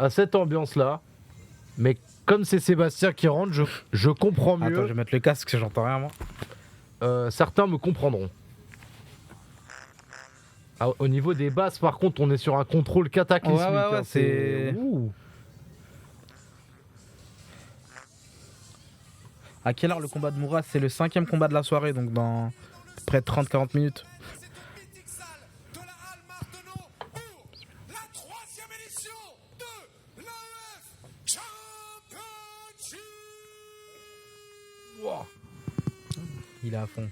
à cette ambiance-là. Mais comme c'est Sébastien qui rentre, je comprends mieux. Attends, je vais mettre le casque parce que j'entends rien moi. Certains me comprendront. Ah, au niveau des basses, par contre, on est sur un contrôle cataclysmique. Ouais, c'est... Ouh. À quelle heure le combat de Moura? C'est le 5e combat de la soirée, donc dans près de 30-40 minutes. Wow. Il est à fond.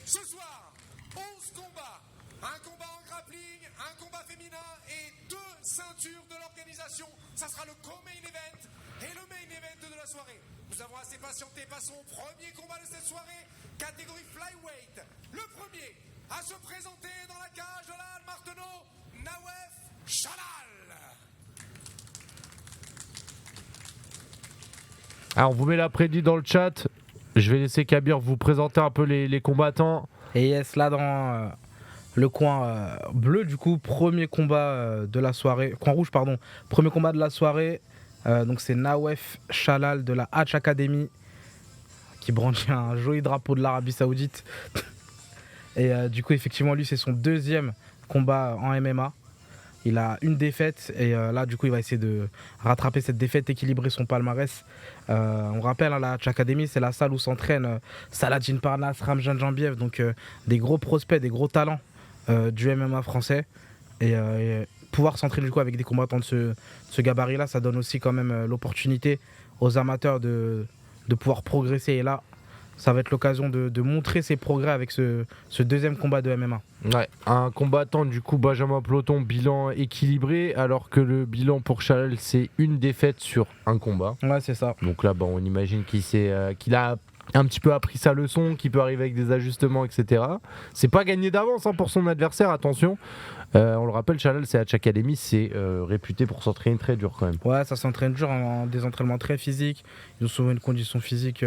Ce soir, 11 combats. Un combat en grappling, un combat féminin et 2 ceintures de l'organisation. Ça sera le co-main event et le main event de la soirée. Nous avons assez patienté. Passons au premier combat de cette soirée, catégorie flyweight. Le premier à se présenter dans la cage de la Halle Marteneau, Nawef Chalal. Alors, on vous met la prédit dans le chat. Je vais laisser Kabir vous présenter un peu les combattants. Et yes, là dans le coin bleu, du coup, premier combat de la soirée. Coin rouge, pardon. Premier combat de la soirée. Donc c'est Nawef Chalal de la Hatch Academy qui brandit un joli drapeau de l'Arabie Saoudite. Et du coup, effectivement, lui, c'est son 2e combat en MMA. Il a une défaite et là, du coup, il va essayer de rattraper cette défaite, équilibrer son palmarès. On rappelle, hein, la Hatch Academy, c'est la salle où s'entraînent Saladin Parnasse, Ramjan Jambiev, donc des gros prospects, des gros talents du MMA français. Et pouvoir s'entraîner du coup avec des combattants de ce gabarit-là, ça donne aussi quand même l'opportunité aux amateurs de pouvoir progresser. Et là, ça va être l'occasion de montrer ses progrès avec ce 2e combat de MMA. Ouais, un combattant du coup Benjamin Ploton, bilan équilibré, alors que le bilan pour Chalal c'est une défaite sur un combat. Ouais, c'est ça. Donc là, on imagine qu'il a un petit peu appris sa leçon, qu'il peut arriver avec des ajustements, etc. C'est pas gagné d'avance pour son adversaire, attention. On le rappelle, Chalal, c'est Hatch Academy, c'est réputé pour s'entraîner très dur quand même. Ouais, ça s'entraîne dur, en des entraînements très physiques. Ils ont souvent une condition physique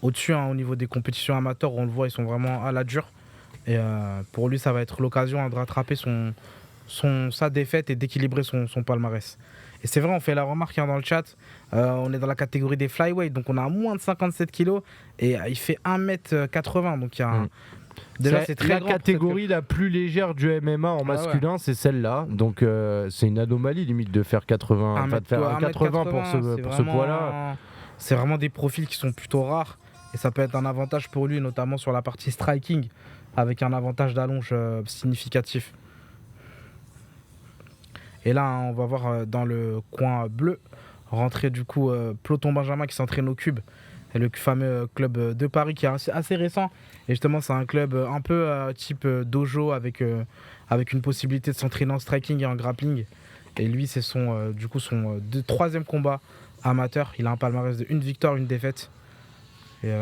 au-dessus, hein, au niveau des compétitions amateurs, on le voit, ils sont vraiment à la dure. Et pour lui, ça va être l'occasion de rattraper sa défaite et d'équilibrer son palmarès. Et c'est vrai, on fait la remarque dans le chat, on est dans la catégorie des flyweight, donc on a moins de 57 kilos et il fait 1m80, donc il y a déjà c'est très la grand catégorie la plus légère du MMA en masculin, c'est celle-là. Donc c'est une anomalie limite de faire 80, de faire 1m80 pour ce poids-là. C'est vraiment des profils qui sont plutôt rares et ça peut être un avantage pour lui, notamment sur la partie striking, avec un avantage d'allonge significatif. Et là, on va voir dans le coin bleu rentrer du coup Ploton Benjamin qui s'entraîne au Cube, et le fameux club de Paris qui est assez récent. Et justement, c'est un club un peu type dojo avec une possibilité de s'entraîner en striking et en grappling. Et lui, c'est son 3e combat amateur. Il a un palmarès de 1 victoire, 1 défaite. Et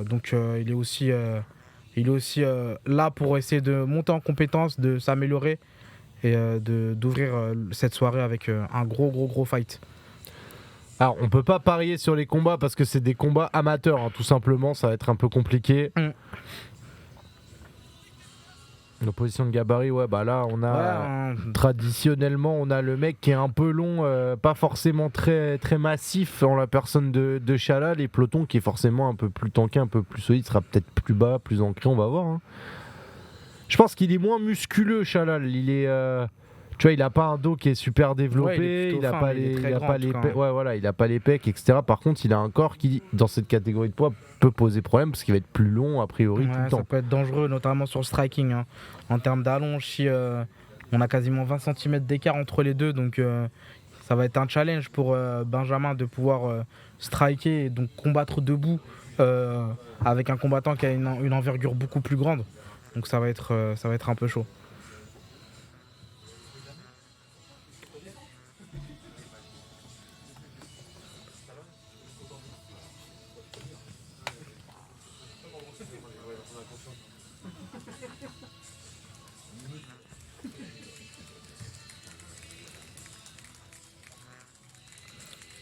donc, il est aussi là pour essayer de monter en compétence, de s'améliorer et d'ouvrir cette soirée avec un gros fight. Alors on peut pas parier sur les combats parce que c'est des combats amateurs, hein, tout simplement, ça va être un peu compliqué. L'opposition de gabarit, là on a traditionnellement on a le mec qui est un peu long, pas forcément très, très massif en la personne de Chalal, et Ploton qui est forcément un peu plus tanké, un peu plus solide, sera peut-être plus bas, plus ancré, on va voir. Hein. Je pense qu'il est moins musculeux, Chalal. Il est, tu vois, il a pas un dos qui est super développé, il a pas les pecs, etc. Par contre, il a un corps qui, dans cette catégorie de poids, peut poser problème parce qu'il va être plus long a priori tout le temps. Ça peut être dangereux, notamment sur le striking. Hein. En termes d'allonge, si on a quasiment 20 cm d'écart entre les deux, donc ça va être un challenge pour Benjamin de pouvoir striker et donc combattre debout avec un combattant qui a une envergure beaucoup plus grande. Donc ça va être un peu chaud.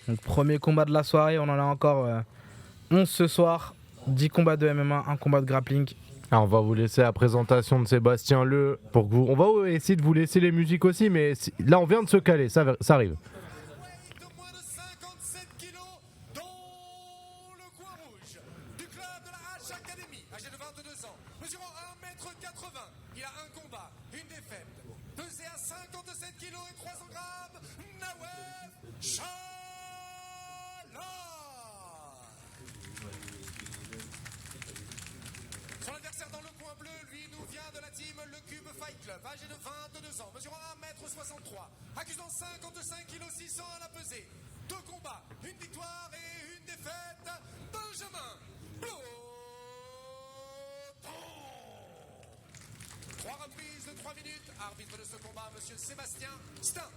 Donc premier combat de la soirée, on en a encore 11 ce soir, 10 combats de MMA, 1 combat de grappling. Ah, on va vous laisser la présentation de Sébastien Le. On va essayer de vous laisser les musiques aussi, mais là on vient de se caler, ça arrive. De moins de 57 kilos, dont le coin rouge du club de la H Academy, âgé de 22 ans, mesurant 1m80. Il a un combat, une défaite. Pesé à 57 kilos et 300 grammes, Nawef Chalal. Son adversaire dans le coin bleu, lui, nous vient de la team Le Cube Fight Club, âgé de 22 ans, mesurant 1m63, accusant 55 kg 600 à la pesée. 2 combats, une victoire et une défaite. Benjamin Ploton. 3 reprises de 3 minutes. Arbitre de ce combat, monsieur Sébastien Stein.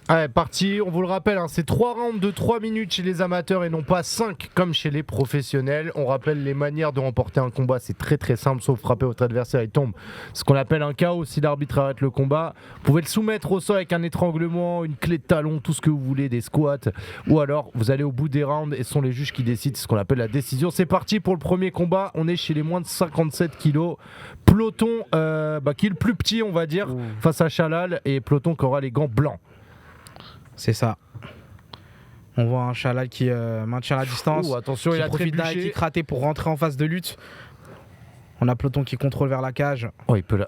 Allez, parti, on vous le rappelle, c'est 3 rounds de 3 minutes chez les amateurs et non pas 5 comme chez les professionnels. On rappelle les manières de remporter un combat, c'est très très simple, sauf frapper votre adversaire, il tombe. Ce qu'on appelle un KO si l'arbitre arrête le combat. Vous pouvez le soumettre au sol avec un étranglement, une clé de talon, tout ce que vous voulez, des squats. Ou alors vous allez au bout des rounds et ce sont les juges qui décident, c'est ce qu'on appelle la décision. C'est parti pour le premier combat, on est chez les moins de 57 kilos. Ploton, qui est le plus petit on va dire, face à Chalal, et Ploton qui aura les gants blancs. C'est ça. On voit un Chalal qui maintient la distance. Attention, il a profite d'un kick raté pour rentrer en phase de lutte. On a Ploton qui contrôle vers la cage. Il peut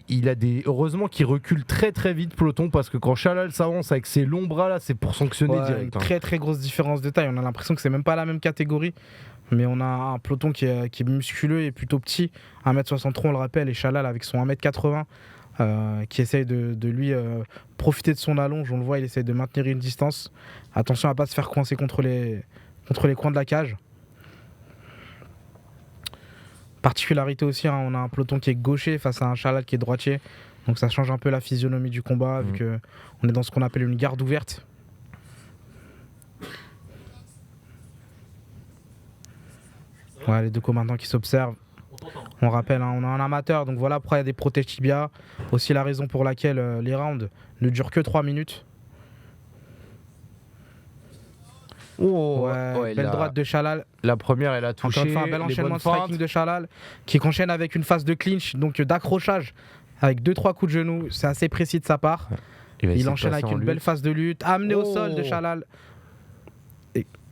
il a heureusement qu'il recule très très vite Ploton, parce que quand Chalal s'avance avec ses longs bras là, c'est pour sanctionner direct. Une très très grosse différence de taille. On a l'impression que c'est même pas la même catégorie. Mais on a un Ploton qui est musculeux et plutôt petit, 1m63 on le rappelle, et Chalal avec son 1m80. Qui essaye de lui profiter de son allonge. On le voit, il essaye de maintenir une distance. Attention à ne pas se faire coincer contre les coins de la cage. Particularité aussi, on a un Ploton qui est gaucher face à un Chalal qui est droitier. Donc ça change un peu la physionomie du combat, vu qu'on est dans ce qu'on appelle une garde ouverte. Ouais, les deux combattants qui s'observent. On rappelle, on a un amateur, donc voilà pourquoi il y a des protèges tibia. Aussi la raison pour laquelle les rounds ne durent que 3 minutes. Belle droite de Chalal. La première, elle a touché. Encore une fois, un bel enchaînement de striking de Chalal qui enchaîne avec une phase de clinch, donc d'accrochage, avec 2-3 coups de genou. C'est assez précis de sa part. Il enchaîne avec une belle phase de lutte, amené au sol de Chalal.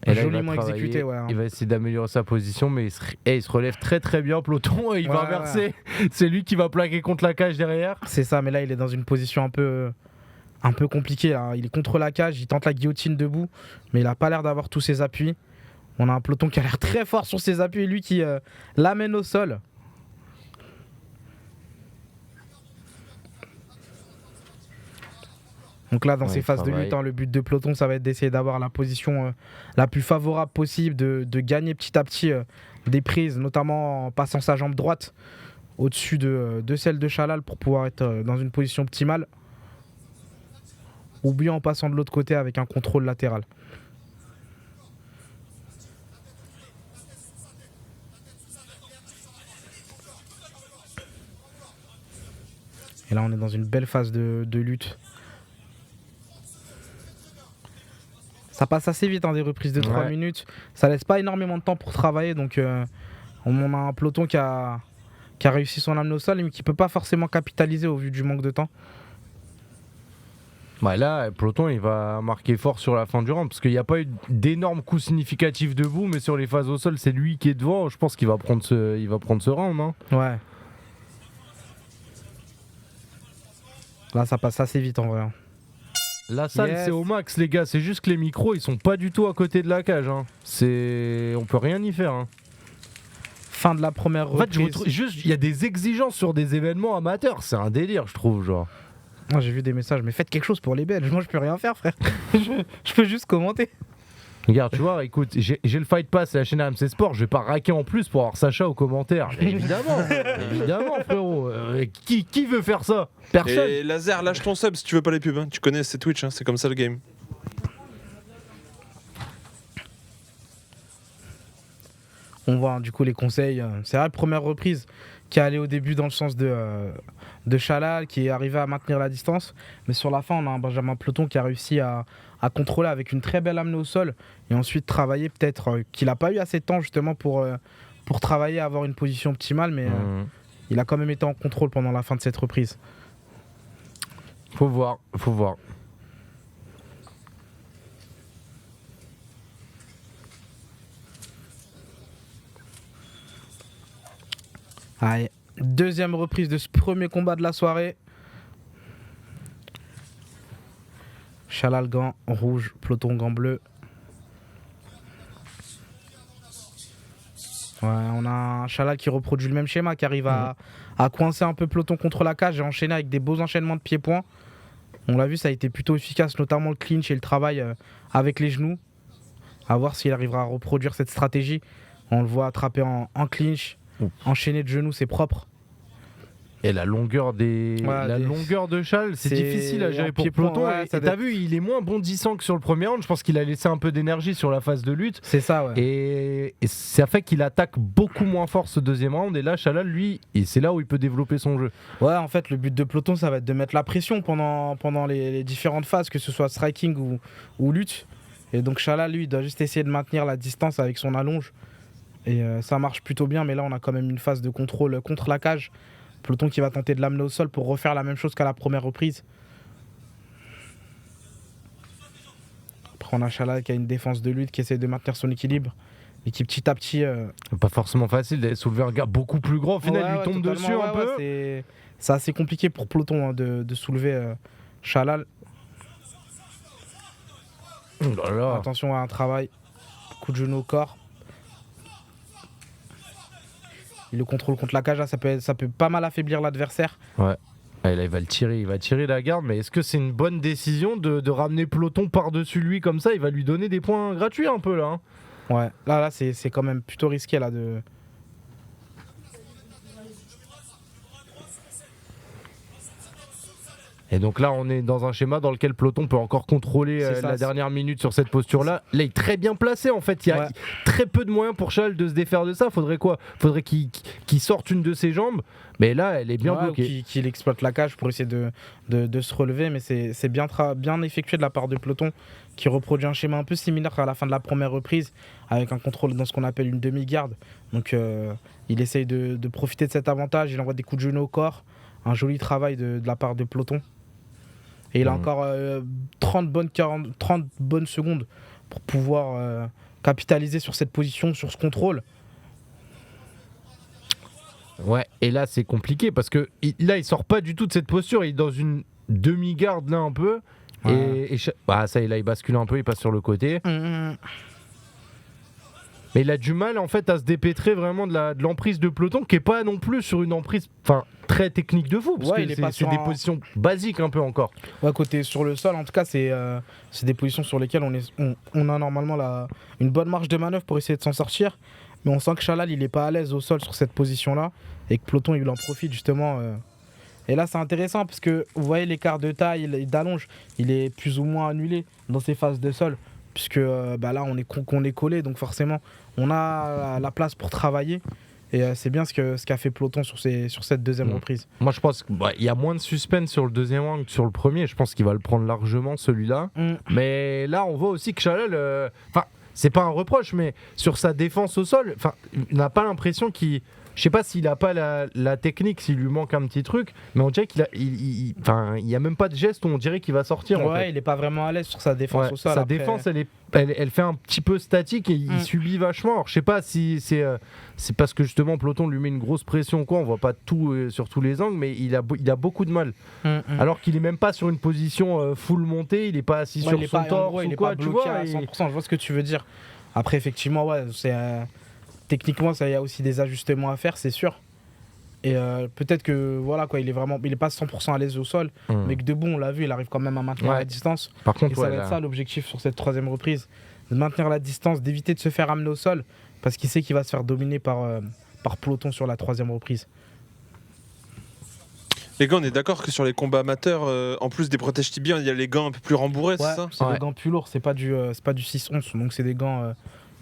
Et là, joliment exécuté, ouais. Il va essayer d'améliorer sa position, mais il se relève très très bien, Ploton, et il va inverser. C'est lui qui va plaquer contre la cage derrière. C'est ça, mais là il est dans une position un peu compliquée. Là. Il est contre la cage, il tente la guillotine debout, mais il n'a pas l'air d'avoir tous ses appuis. On a un Ploton qui a l'air très fort sur ses appuis, et lui qui l'amène au sol. Donc là, dans ces phases de lutte, le but de Ploton, ça va être d'essayer d'avoir la position la plus favorable possible, de gagner petit à petit des prises, notamment en passant sa jambe droite au-dessus de celle de Chalal pour pouvoir être dans une position optimale, ou bien en passant de l'autre côté avec un contrôle latéral. Et là, on est dans une belle phase de lutte. Ça passe assez vite, des reprises de 3 minutes. Ça laisse pas énormément de temps pour travailler. Donc on a un Ploton qui a réussi son amener au sol, mais qui peut pas forcément capitaliser au vu du manque de temps. Là, Ploton, il va marquer fort sur la fin du round, parce qu'il n'y a pas eu d'énormes coups significatifs debout, mais sur les phases au sol, c'est lui qui est devant. Je pense qu'il va prendre ce round. Hein. Ouais. Là, ça passe assez vite en vrai. La salle, c'est au max, les gars. C'est juste que les micros, ils sont pas du tout à côté de la cage. Hein. On peut rien y faire. Hein. Fin de la première reprise. En fait, il y a des exigences sur des événements amateurs. C'est un délire, je trouve, genre. J'ai vu des messages, mais faites quelque chose pour les Belges. Moi, je peux rien faire, frère. je peux juste commenter. Regarde, tu vois, écoute, j'ai le Fight Pass et la chaîne AMC Sport, je vais pas raquer en plus pour avoir Sacha aux commentaires. Évidemment, frérot. Qui veut faire ça? Personne. Et Laser, lâche ton sub si tu veux pas les pubs. Hein. Tu connais, c'est Twitch, c'est comme ça le game. On voit du coup les conseils. C'est vrai, première reprise qui est allée au début dans le sens de Chalal, qui est arrivé à maintenir la distance. Mais sur la fin, on a un Benjamin Ploton qui a réussi à contrôler avec une très belle amenée au sol. Et ensuite travailler peut-être qu'il n'a pas eu assez de temps justement pour pour travailler, avoir une position optimale, mais il a quand même été en contrôle pendant la fin de cette reprise. Faut voir. Allez, deuxième reprise de ce premier combat de la soirée. Chalal gant rouge, peloton gant bleu. Ouais, on a un Chalal qui reproduit le même schéma, qui arrive à coincer un peu peloton contre la cage et enchaîner avec des beaux enchaînements de pieds-points. On l'a vu, ça a été plutôt efficace, notamment le clinch et le travail avec les genoux. À voir s'il arrivera à reproduire cette stratégie. On le voit attraper en clinch, enchaîner de genoux, c'est propre. Et la longueur longueur de Chal, c'est difficile à gérer pour peloton. Ouais, et t'as vu, il est moins bondissant que sur le premier round. Je pense qu'il a laissé un peu d'énergie sur la phase de lutte. C'est ça, ouais. Et ça fait qu'il attaque beaucoup moins fort ce deuxième round. Et là, Chalal, lui, et c'est là où il peut développer son jeu. Ouais, en fait, le but de peloton, ça va être de mettre la pression pendant les différentes phases, que ce soit striking ou lutte. Et donc Chalal, lui, il doit juste essayer de maintenir la distance avec son allonge. Et ça marche plutôt bien, mais là, on a quand même une phase de contrôle contre la cage. Peloton qui va tenter de l'amener au sol pour refaire la même chose qu'à la première reprise. Après, on a Chalal qui a une défense de lutte, qui essaie de maintenir son équilibre. Et qui petit à petit... Pas forcément facile d'aller soulever un gars beaucoup plus grand. Au final, il lui tombe dessus un peu. C'est assez compliqué pour Peloton de soulever Chalal. Oh là là. Attention à un travail. Coup de genou au corps. Il le contrôle contre la cage, là, ça peut pas mal affaiblir l'adversaire. Ouais. Et là, il va tirer la garde, mais est-ce que c'est une bonne décision de ramener peloton par-dessus lui comme ça? Il va lui donner des points gratuits un peu là. Ouais, là c'est quand même plutôt risqué là de... Et donc là, on est dans un schéma dans lequel peloton peut encore contrôler la dernière minute sur cette posture-là. Là, il est très bien placé en fait. Il y a très peu de moyens pour Chalal de se défaire de ça. Faudrait quoi? Faudrait qu'il sorte une de ses jambes. Mais là, elle est bien bloquée. Qu'il exploite la cage pour essayer de se relever. Mais c'est bien effectué de la part de peloton, qui reproduit un schéma un peu similaire à la fin de la première reprise, avec un contrôle dans ce qu'on appelle une demi-garde. Donc il essaye de profiter de cet avantage. Il envoie des coups de genou au corps. Un joli travail de la part de peloton. Et il a encore 30 bonnes secondes pour pouvoir capitaliser sur cette position, sur ce contrôle. Ouais, et là c'est compliqué parce que là il sort pas du tout de cette posture, il est dans une demi-garde là un peu. Ouais. Ça il bascule un peu, il passe sur le côté. Mais il a du mal en fait à se dépêtrer vraiment de l'emprise de peloton, qui est pas non plus sur une emprise très technique de fou, parce que c'est des positions basiques un peu encore. Ouais, côté sur le sol en tout cas c'est des positions sur lesquelles on a normalement une bonne marge de manœuvre pour essayer de s'en sortir, mais on sent que Chalal il est pas à l'aise au sol sur cette position là et que peloton il en profite justement. Et là c'est intéressant parce que vous voyez l'écart de taille et d'allonge, il est plus ou moins annulé dans ces phases de sol, puisque là on est collé, donc forcément on a la place pour travailler. Et c'est bien ce qu'a fait peloton sur cette deuxième reprise. Moi je pense qu'il y a moins de suspense sur le deuxième round que sur le premier. Je pense qu'il va le prendre largement celui-là. Mais là on voit aussi que Chalal, c'est pas un reproche, mais sur sa défense au sol, il n'a pas l'impression qu'il... Je sais pas s'il a pas la technique, s'il lui manque un petit truc, mais on dirait il y a même pas de geste où on dirait qu'il va sortir. Ouais, il est pas vraiment à l'aise sur sa défense au sol. Sa défense, elle fait un petit peu statique et il subit vachement. Alors, je sais pas si c'est parce que justement peloton lui met une grosse pression quoi. On voit pas tout sur tous les angles, mais il a beaucoup de mal. Alors qu'il est même pas sur une position full montée, il est pas assis sur son torse ou quoi. Tu vois, à 100%. Je vois ce que tu veux dire. Après, effectivement, c'est techniquement, il y a aussi des ajustements à faire, c'est sûr. Et peut-être que il est pas 100% à l'aise au sol, mais que debout, on l'a vu, il arrive quand même à maintenir la distance. Par contre, et ça va être ça l'objectif sur cette troisième reprise, de maintenir la distance, d'éviter de se faire amener au sol, parce qu'il sait qu'il va se faire dominer par peloton sur la troisième reprise. Les gars, on est d'accord que sur les combats amateurs, en plus des protèges tibias, il y a les gants un peu plus rembourrés, c'est ça? C'est des gants plus lourds, c'est pas du 6-11, donc c'est des gants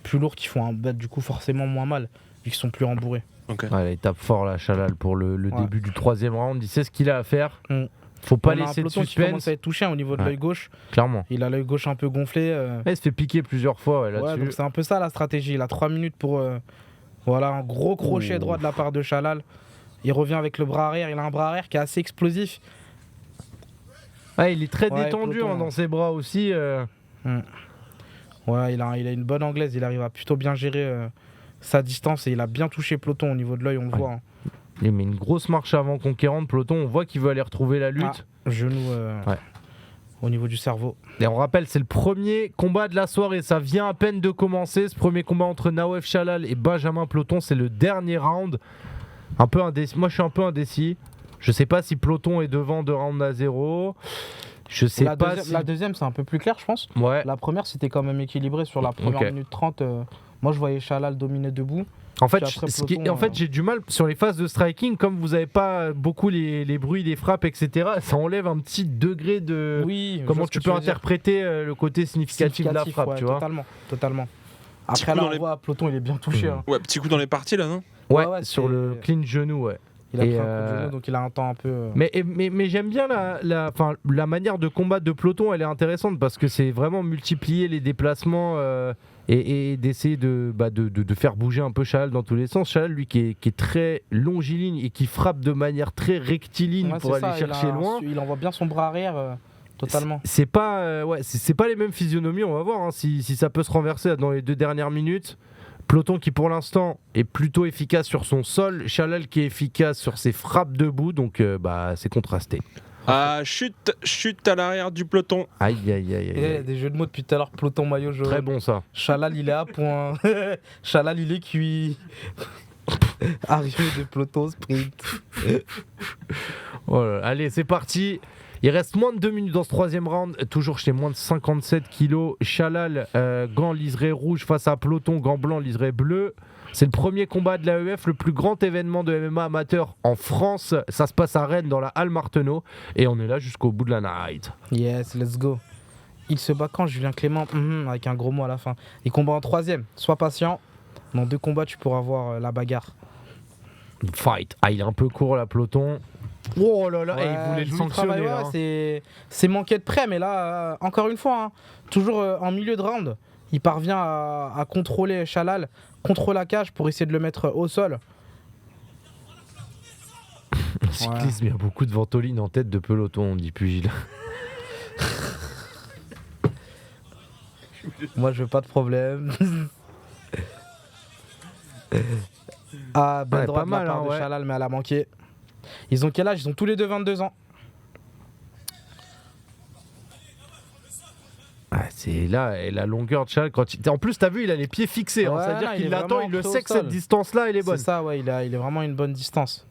plus lourds qui font du coup forcément moins mal, vu qu'ils sont plus rembourrés. Okay. Ouais, il tape fort là, Chalal, pour le début du troisième round. Il sait ce qu'il a à faire. Faut pas laisser de suspense. Il commence à être touché au niveau de l'œil gauche. Clairement. Il a l'œil gauche un peu gonflé. Il se fait piquer plusieurs fois là-dessus. Donc c'est un peu ça la stratégie. Il a 3 minutes pour Voilà, un gros crochet droit de la part de Chalal. Il revient avec le bras arrière. Il a un bras arrière qui est assez explosif. Ah, il est très Ouais, détendu peloton, dans ses bras aussi. Ouais, il a une bonne anglaise. Il arrive à plutôt bien gérer sa distance et il a bien touché Peloton au niveau de l'œil, on le voit. Hein. Il met une grosse marche avant conquérante. Peloton, on voit qu'il veut aller retrouver la lutte. Genou au niveau du cerveau. Et on rappelle, c'est le premier combat de la soirée. Ça vient à peine de commencer. Ce premier combat entre Nawef Chalal et Benjamin Peloton, c'est le dernier round. Un peu indécis. Moi, je suis un peu indécis. Je sais pas si Peloton est devant 2-0. Je sais pas si... La deuxième, c'est un peu plus clair, je pense. Ouais. La première, c'était quand même équilibré sur la première minute 30. Moi, je voyais Chalal dominer debout. En fait, Peloton, en fait, j'ai du mal sur les phases de striking, comme vous n'avez pas beaucoup les bruits, les frappes, etc. Ça enlève un petit degré de comment tu peux interpréter le côté significatif de la frappe, tu vois. Totalement. Après là, on voit Peloton, il est bien touché. Hein. Ouais, petit coup dans les parties là, non? Ouais, sur le clean genou, ouais. Il a pris un coup de genou, donc il a un temps un peu... Mais j'aime bien la manière de combattre de Peloton, elle est intéressante parce que c'est vraiment multiplier les déplacements et d'essayer de faire bouger un peu Chalal dans tous les sens. Chalal, lui, qui est très longiligne et qui frappe de manière très rectiligne pour aller chercher loin. Il envoie bien son bras arrière totalement. C'est pas les mêmes physionomies, on va voir hein, si ça peut se renverser dans les 2 dernières minutes. Peloton qui pour l'instant est plutôt efficace sur son sol, Chalal qui est efficace sur ses frappes debout, donc c'est contrasté. Ah, chute à l'arrière du peloton. Aïe. Il y a des jeux de mots depuis tout à l'heure, Peloton maillot jaune. Très bon ça. Chalal il est à point. Chalal il est cuit. Arrivé de Peloton sprint. Voilà. Allez, c'est parti. Il reste moins de 2 minutes dans ce 3e round, toujours chez moins de 57 kilos. Chalal, gants liseré rouge face à Peloton, gants blancs liseré bleu. C'est le premier combat de l'AEF, le plus grand événement de MMA amateur en France. Ça se passe à Rennes dans la Halle Marteneau et on est là jusqu'au bout de la night. Yes, let's go. Il se bat quand Julien Clément avec un gros mot à la fin. Il combat en 3e, sois patient. Dans 2 combats, tu pourras voir la bagarre. Fight. Ah, il est un peu court là, Peloton. Oh là là, ouais, il voulait le sanctionner. Travail, c'est manqué de près, mais là, encore une fois, hein, toujours en milieu de round, il parvient à contrôler Chalal contre la cage pour essayer de le mettre au sol. En cyclisme, il y a beaucoup de ventoline en tête de peloton, on dit pugile. Moi, je veux pas de problème. Ah, ben droit de la part de Chalal, mais elle a manqué. Ils ont quel âge? Ils ont tous les deux 22 ans. Ah, c'est là, et la longueur de Chalal. En plus, t'as vu, il a les pieds fixés. Hein, c'est-à-dire qu'il l'attend, il le sait que cette distance-là, elle est bonne. C'est ça, ouais, il est vraiment une bonne distance.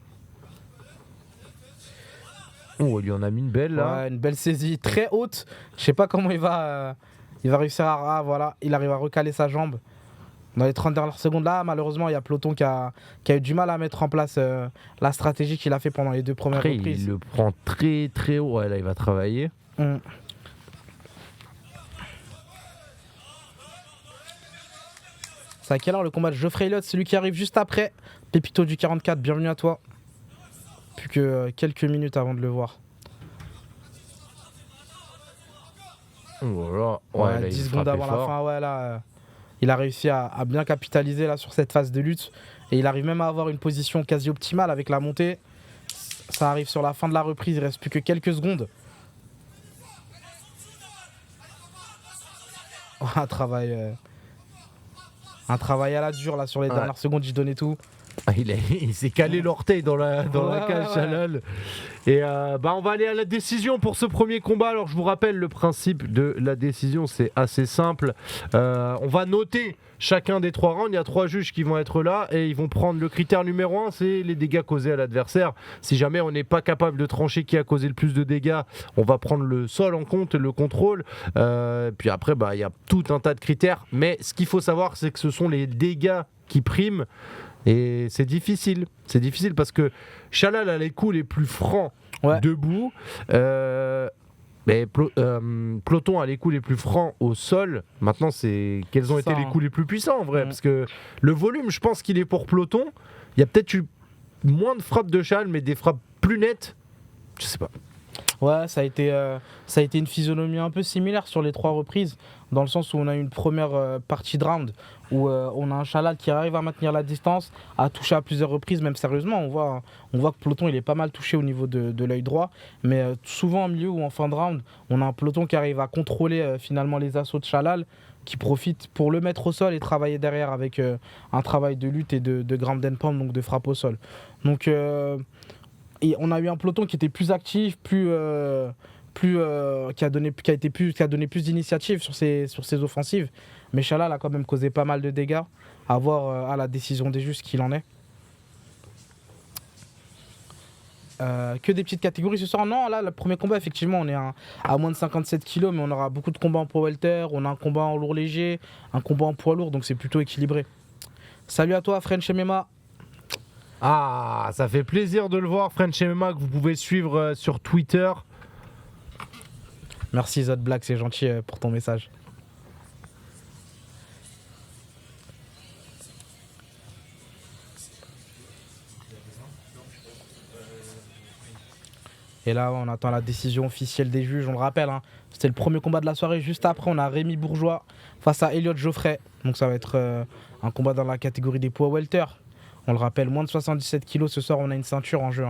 Oh, il lui en a mis une belle là. Ouais, une belle saisie très haute. Je sais pas comment il va réussir à. Voilà, il arrive à recaler sa jambe. Dans les 30 dernières secondes là, malheureusement, il y a Peloton qui a eu du mal à mettre en place la stratégie qu'il a fait pendant les 2 premières reprises. Il le prend très très haut. Ouais, là, il va travailler. C'est à quelle heure le combat de Geoffrey Elliott, celui qui arrive juste après? Pépito du 44, bienvenue à toi. Plus que quelques minutes avant de le voir. Voilà. Ouais, là, 10 secondes avant la fin, ouais, là, il a réussi à bien capitaliser là, sur cette phase de lutte. Et il arrive même à avoir une position quasi optimale avec la montée. Ça arrive sur la fin de la reprise, il reste plus que quelques secondes. Oh, un travail à la dure là sur les dernières secondes, j'y donnais tout. Il s'est calé l'orteil dans la cage Chalal. Et on va aller à la décision pour ce premier combat. Alors je vous rappelle le principe de la décision, c'est assez simple. On va noter chacun des 3 rounds. Il y a 3 juges qui vont être là et ils vont prendre le critère numéro 1, c'est les dégâts causés à l'adversaire. Si jamais on n'est pas capable de trancher qui a causé le plus de dégâts, on va prendre le sol en compte, le contrôle. Puis après, il y a tout un tas de critères. Mais ce qu'il faut savoir, c'est que ce sont les dégâts qui priment. Et c'est difficile parce que Chalal a les coups les plus francs debout, mais Peloton a les coups les plus francs au sol. Maintenant, c'est quels ont été les coups les plus puissants en vrai, parce que le volume, je pense qu'il est pour Peloton. Il y a peut-être eu moins de frappes de Chalal, mais des frappes plus nettes. Je sais pas. Ouais, ça a été une physionomie un peu similaire sur les 3 reprises, dans le sens où on a eu une première partie de round où on a un Chalal qui arrive à maintenir la distance, à toucher à plusieurs reprises, même sérieusement. On voit que Peloton il est pas mal touché au niveau de l'œil droit, mais souvent en milieu ou en fin de round, on a un Peloton qui arrive à contrôler finalement les assauts de Chalal, qui profite pour le mettre au sol et travailler derrière avec un travail de lutte et de ground and pound, donc de frappe au sol. Donc et on a eu un peloton qui était plus actif, qui a donné plus d'initiative sur ses offensives. Mais Chalal a quand même causé pas mal de dégâts. À voir à la décision des juges qu'il en est. Que des petites catégories ce soir. Non, là, le premier combat, effectivement, on est à moins de 57 kilos, mais on aura beaucoup de combats en poids welter, on a un combat en lourd léger, un combat en poids lourd, donc c'est plutôt équilibré. Salut à toi, French MMA. Ah, ça fait plaisir de le voir, French MMA, que vous pouvez suivre sur Twitter. Merci Zod Black, c'est gentil pour ton message. Et là, on attend la décision officielle des juges, on le rappelle. C'était le premier combat de la soirée. Juste après, on a Rémi Bourgeois face à Elliot Geoffrey. Donc ça va être un combat dans la catégorie des poids welter. On le rappelle, moins de 77 kilos. Ce soir, on a une ceinture en jeu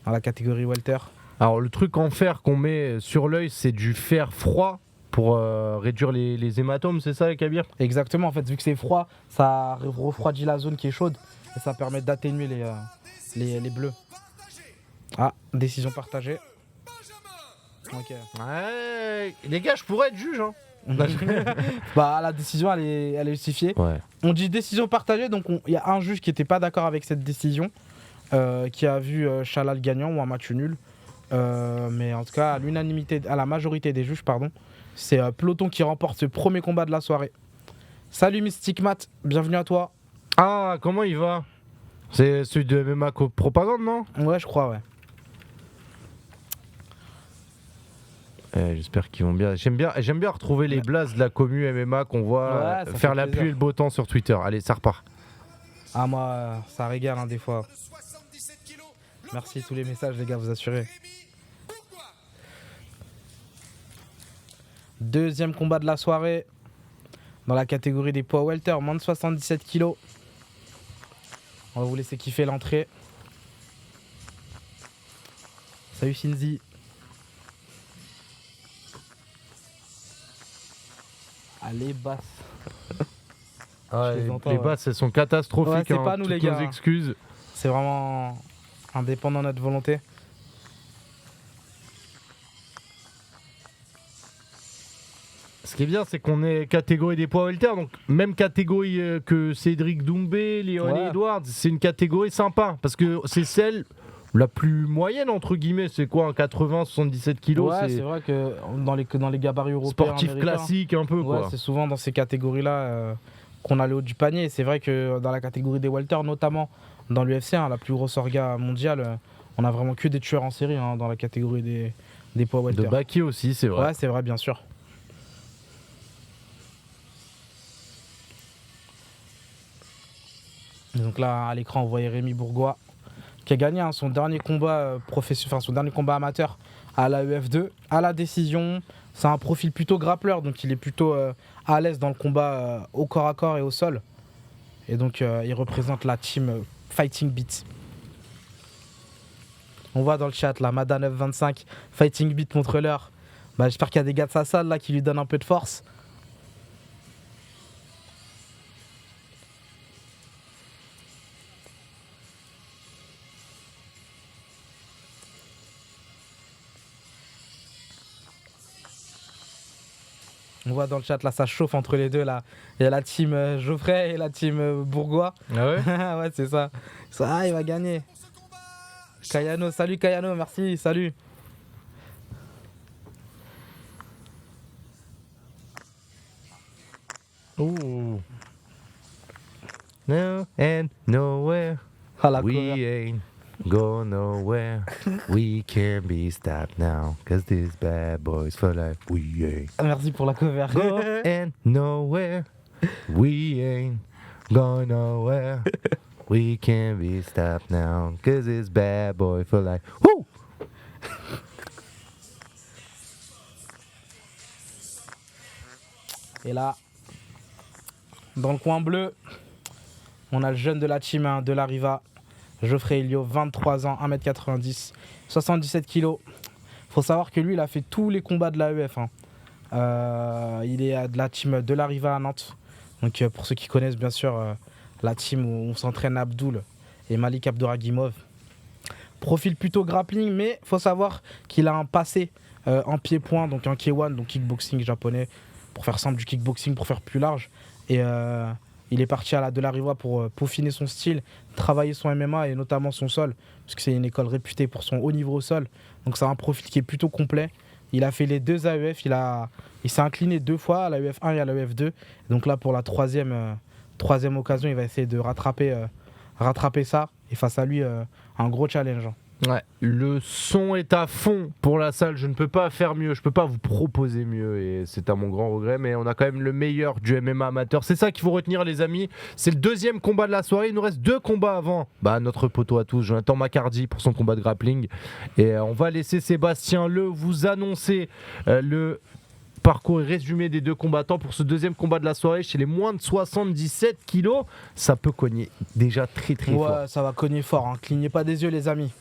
dans la catégorie welter. Alors, le truc en fer qu'on met sur l'œil, c'est du fer froid pour réduire les hématomes, c'est ça, Kabir ? Exactement, en fait, vu que c'est froid, ça refroidit la zone qui est chaude et ça permet d'atténuer les bleus. Ah, décision partagée. Ok. Ouais, les gars, je pourrais être juge. Bah, la décision, elle est justifiée. Ouais. On dit décision partagée, donc il y a un juge qui n'était pas d'accord avec cette décision, qui a vu Chalal gagnant ou un match nul. Mais en tout cas, à la majorité des juges, c'est Peloton qui remporte ce premier combat de la soirée. Salut Mystic Matt, bienvenue à toi. Ah, comment il va ? C'est celui de MMA Propagande, non ? Ouais, je crois, ouais. J'espère qu'ils vont bien. J'aime bien retrouver les blazes de la commu MMA qu'on voit faire la pluie et le beau temps sur Twitter. Allez, ça repart. Ah, moi, ça régale des fois. Merci tous les messages, les gars, vous assurez. Deuxième combat de la soirée dans la catégorie des poids welter, moins de 77 kilos. On va vous laisser kiffer l'entrée. Salut Shinzi. Allez, basse. Les basses, elles sont catastrophiques. Ouais, c'est pas nous, les gars. Nos excuses. C'est vraiment indépendant de notre volonté. Ce qui est bien, c'est qu'on est catégorie des poids welter, donc même catégorie que Cédric Doumbé, Léon Edwards. C'est une catégorie sympa parce que c'est celle la plus moyenne entre guillemets. C'est quoi, un 80-77 kilos? Ouais, c'est vrai que dans les gabarits européens, sportif classique un peu, quoi. C'est souvent dans ces catégories-là qu'on a le haut du panier. C'est vrai que dans la catégorie des welter, notamment dans l'UFC, la plus grosse orga mondiale, on a vraiment que des tueurs en série dans la catégorie des poids welter. De Baki aussi, c'est vrai. Ouais, c'est vrai, bien sûr. Donc là, à l'écran, on voyait Rémi Bourgeois qui a gagné son dernier combat son dernier combat amateur à la UF2, à la décision. C'est un profil plutôt grappleur, donc il est plutôt à l'aise dans le combat au corps à corps et au sol. Et donc il représente la team Fighting Beat. On voit dans le chat là, Mada 925, Fighting Beat contre l'heure. J'espère qu'il y a des gars de sa salle là qui lui donnent un peu de force. On voit dans le chat là, ça chauffe entre les deux là. Il y a la team Geoffrey et la team Bourgeois. Ah ouais? Ouais, c'est ça. Il va gagner. Kayano, salut Kayano, merci, salut. Ouh. No and nowhere. We ain't go nowhere. We can't be stopped now. Cause these bad boys for life. We ain't. Merci pour la cover. Go and nowhere. We ain't go nowhere. We can't be stopped now. Cause it's bad boy for life. Woo! Et là, dans le coin bleu, on a le jeune de la team de la Riva, Geoffrey Elio, 23 ans, 1m90, 77 kg. Faut savoir que lui, il a fait tous les combats de l'AEF. Il est de la team de la Riva à Nantes. Donc pour ceux qui connaissent bien sûr la team où on s'entraîne Abdoul et Malik Abdouragimov. Profil plutôt grappling, mais faut savoir qu'il a un passé en pied-point, donc en K1, donc kickboxing japonais, pour faire simple du kickboxing, pour faire plus large. Et il est parti à la de la Riva pour peaufiner son style, travailler son MMA et notamment son sol, parce que c'est une école réputée pour son haut niveau au sol. Donc c'est un profil qui est plutôt complet. Il a fait les deux AEF, il s'est incliné 2 fois à l'AEF 1 et à l'AEF 2. Donc là, pour la troisième occasion, il va essayer de rattraper ça. Et face à lui, un gros challenge. Ouais, le son est à fond pour la salle, je ne peux pas faire mieux, je peux pas vous proposer mieux et c'est à mon grand regret, mais on a quand même le meilleur du MMA amateur, c'est ça qu'il faut retenir les amis, c'est le deuxième combat de la soirée, il nous reste 2 combats avant, notre poteau à tous, Jonathan Macardy pour son combat de grappling et on va laisser Sébastien vous annoncer le parcours et résumé des 2 combattants pour ce deuxième combat de la soirée chez les moins de 77 kilos, ça peut cogner déjà très fort. Ouais, ça va cogner fort, clignez pas des yeux les amis.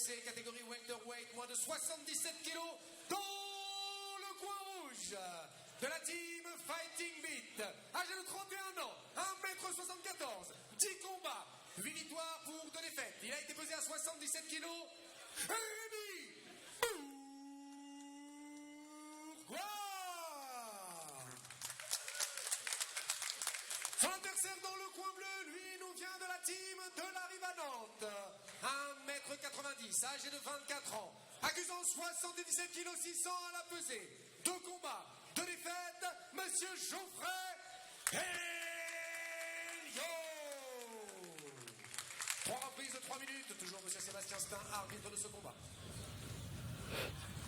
Catégorie welterweight, moins de 77 kilos, dans le coin rouge de la team Fighting Beat, âgé de 31 ans, 1m74, 10 combats, 8 victoires pour 2 défaites. Il a été pesé à 77 kilos. Rémi Bourgois. Son adversaire dans le coin bleu, lui, nous vient de la team de la Riva Nantes. 1m90, âgé de 24 ans, accusant 77 kg 600 à la pesée. 2 combats, 2 défaites, Monsieur Geoffrey Elio. 3 reprises de 3 minutes, toujours Monsieur Sébastien Stein, arbitre de ce combat.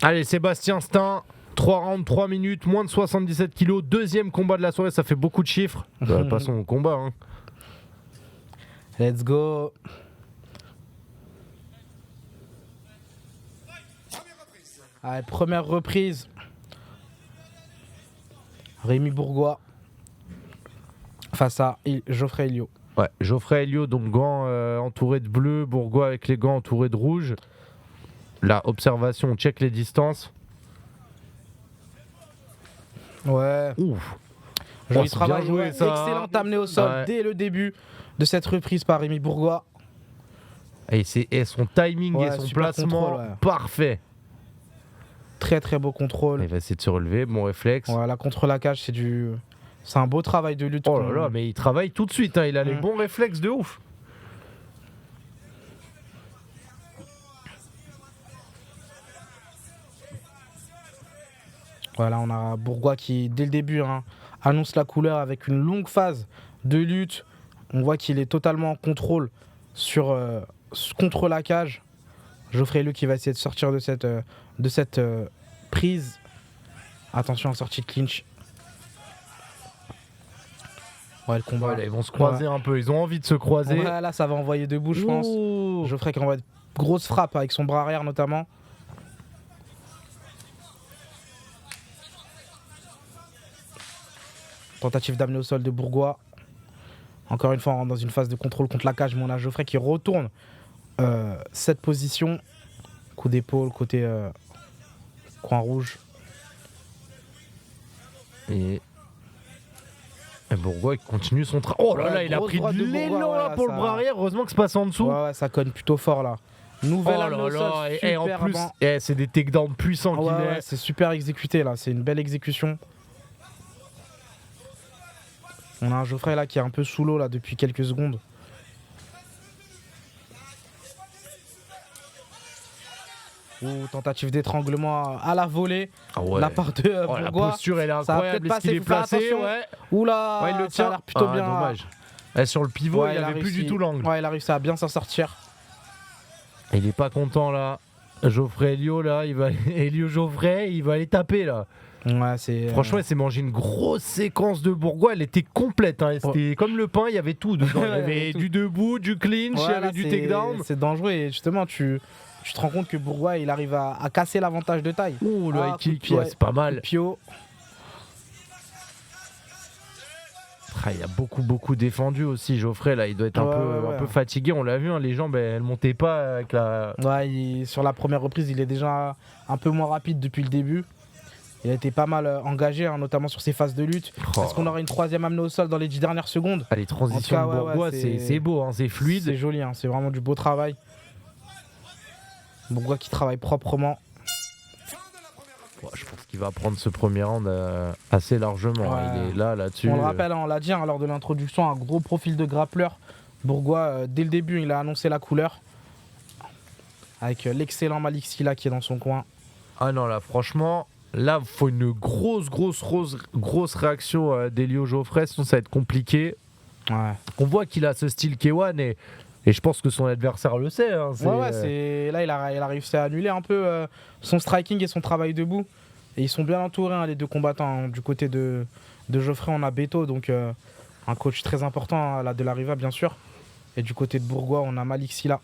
Allez, Sébastien Stein, 3 rounds, 3 minutes, moins de 77 kilos, deuxième combat de la soirée, ça fait beaucoup de chiffres. Passons au combat. Let's go. Allez, première reprise. Rémi Bourgois face à Geoffrey Elio. Ouais, Geoffrey Elio, donc gants entourés de bleu, Bourgois avec les gants entourés de rouge. Là, observation, on check les distances. Ouais. Ouf. Joli travail, joué, ça. Excellent amené au sol dès le début de cette reprise par Rémi Bourgois. Et son timing et son placement parfait. Très beau contrôle. Il va essayer de se relever, bon réflexe. Voilà, contre la cage, c'est un beau travail de lutte. Oh là là, mais il travaille tout de suite, il a les bons réflexes de ouf. Voilà, on a Bourgois qui, dès le début, annonce la couleur avec une longue phase de lutte. On voit qu'il est totalement en contrôle contre la cage. Geoffrey Elio qui va essayer de sortir de cette prise. Attention en sortie de clinch. Ouais, le combat. Ils vont se croiser un peu, ils ont envie de se croiser. Ouais, là, ça va envoyer debout, je pense. Geoffrey qui envoie de grosses frappes avec son bras arrière notamment. Tentative d'amener au sol de Bourgois. Encore une fois, on rentre dans une phase de contrôle contre la cage, mais on a Geoffrey qui retourne cette position. Coup d'épaule, côté coin rouge. Et Bourgois il continue son travail. Oh là là, il a pris de l'élan là pour le bras arrière. Heureusement que c'est passé en dessous. Ouais, ça cogne plutôt fort là. Nouvelle amenée au sol, et en plus, c'est des takedowns puissants qu'il met. C'est super exécuté là, c'est une belle exécution. On a un Geoffrey là qui est un peu sous l'eau là depuis quelques secondes. Tentative d'étranglement à la volée. La part de Bourgois. La posture elle est incroyable, est-ce qu'il est placé? Oula, il le tient. Ça a l'air plutôt bien. Dommage. Sur le pivot, il avait plus du tout l'angle. Ouais, il a réussi à bien s'en sortir. Il est pas content là. Geoffrey Elio là, Elio Geoffrey, il va aller taper là. Ouais, Franchement, il s'est mangé une grosse séquence de Bourgois. Elle était complète. Hein. C'était comme le pain, il y avait tout dedans. Il y avait du debout, du clinch, il y avait du takedown. C'est dangereux et justement, tu te rends compte que Bourgois, il arrive à casser l'avantage de taille. Oh, le high kick, ouais, c'est pas mal. Pio. Il a beaucoup défendu aussi, Geoffrey. Là, il doit être un peu fatigué. On l'a vu, hein, les jambes, elles montaient pas avec la. Ouais, sur la première reprise, il est déjà un peu moins rapide depuis le début. Il a été pas mal engagé, hein, notamment sur ses phases de lutte. Est-ce qu'on aura une troisième amenée au sol dans les 10 dernières secondes? Les transitions de Bourgois, c'est beau, hein, c'est fluide. C'est joli, hein, c'est vraiment du beau travail. Bourgois qui travaille proprement. Je pense qu'il va prendre ce premier round assez largement. Ouais. Il est là-dessus. On le rappelle, on l'a dit hein, lors de l'introduction, un gros profil de grappleur. Bourgois, dès le début, il a annoncé la couleur. Avec l'excellent Malik Silla qui est dans son coin. Ah non, là, franchement, là, il faut une grosse réaction d'Elio Geoffrey, sinon ça va être compliqué. Ouais. On voit qu'il a ce style K1 et je pense que son adversaire le sait. Hein, là, il a réussi à annuler un peu son striking et son travail debout. Et ils sont bien entourés, hein, les deux combattants. Hein. Du côté de Geoffrey, on a Beto, donc un coach très important, là, de la Riva, bien sûr. Et du côté de Bourgois, on a Malik Silla.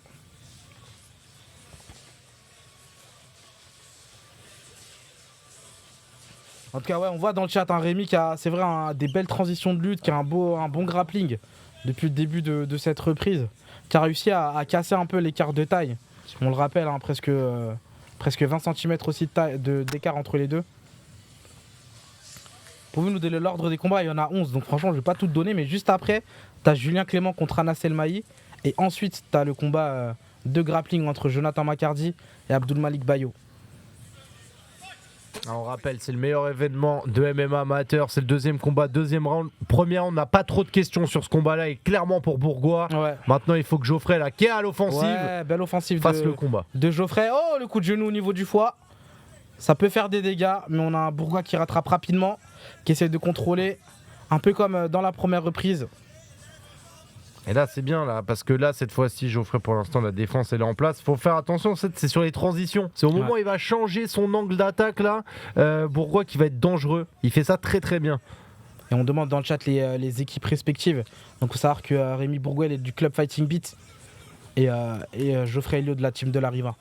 En tout cas, ouais, on voit dans le chat un Rémi qui a, c'est vrai, des belles transitions de lutte, qui a un bon grappling depuis le début de cette reprise, qui a réussi à casser un peu l'écart de taille. On le rappelle, hein, presque 20 cm aussi d'écart entre les deux. Pouvez nous donner l'ordre des combats? Il y en a 11, donc franchement, je vais pas tout te donner, mais juste après, tu as Julien Clément contre Anas Elmaï, et ensuite, tu as le combat de grappling entre Jonathan Macardy et Abdul Malik Bayo. On rappelle, c'est le meilleur événement de MMA amateur, c'est le deuxième combat, deuxième round. Premier round, on n'a pas trop de questions sur ce combat-là et clairement pour Bourgois. Ouais. Maintenant, il faut que Geoffrey, là, qui est à l'offensive, belle offensive fasse le combat. De Geoffrey. Oh, le coup de genou au niveau du foie. Ça peut faire des dégâts, mais on a un Bourgois qui rattrape rapidement, qui essaie de contrôler, un peu comme dans la première reprise. Et là, c'est bien, là, parce que là, cette fois-ci, Geoffrey, pour l'instant, la défense, elle est en place. Faut faire attention, c'est sur les transitions. C'est au moment où il va changer son angle d'attaque, là, Bourgois qui va être dangereux. Il fait ça très très bien. Et on demande dans le chat les équipes respectives. Donc, il faut savoir que Rémi Bourgois, il est du club Fighting Beat et Geoffrey Elio de la team de la Riva.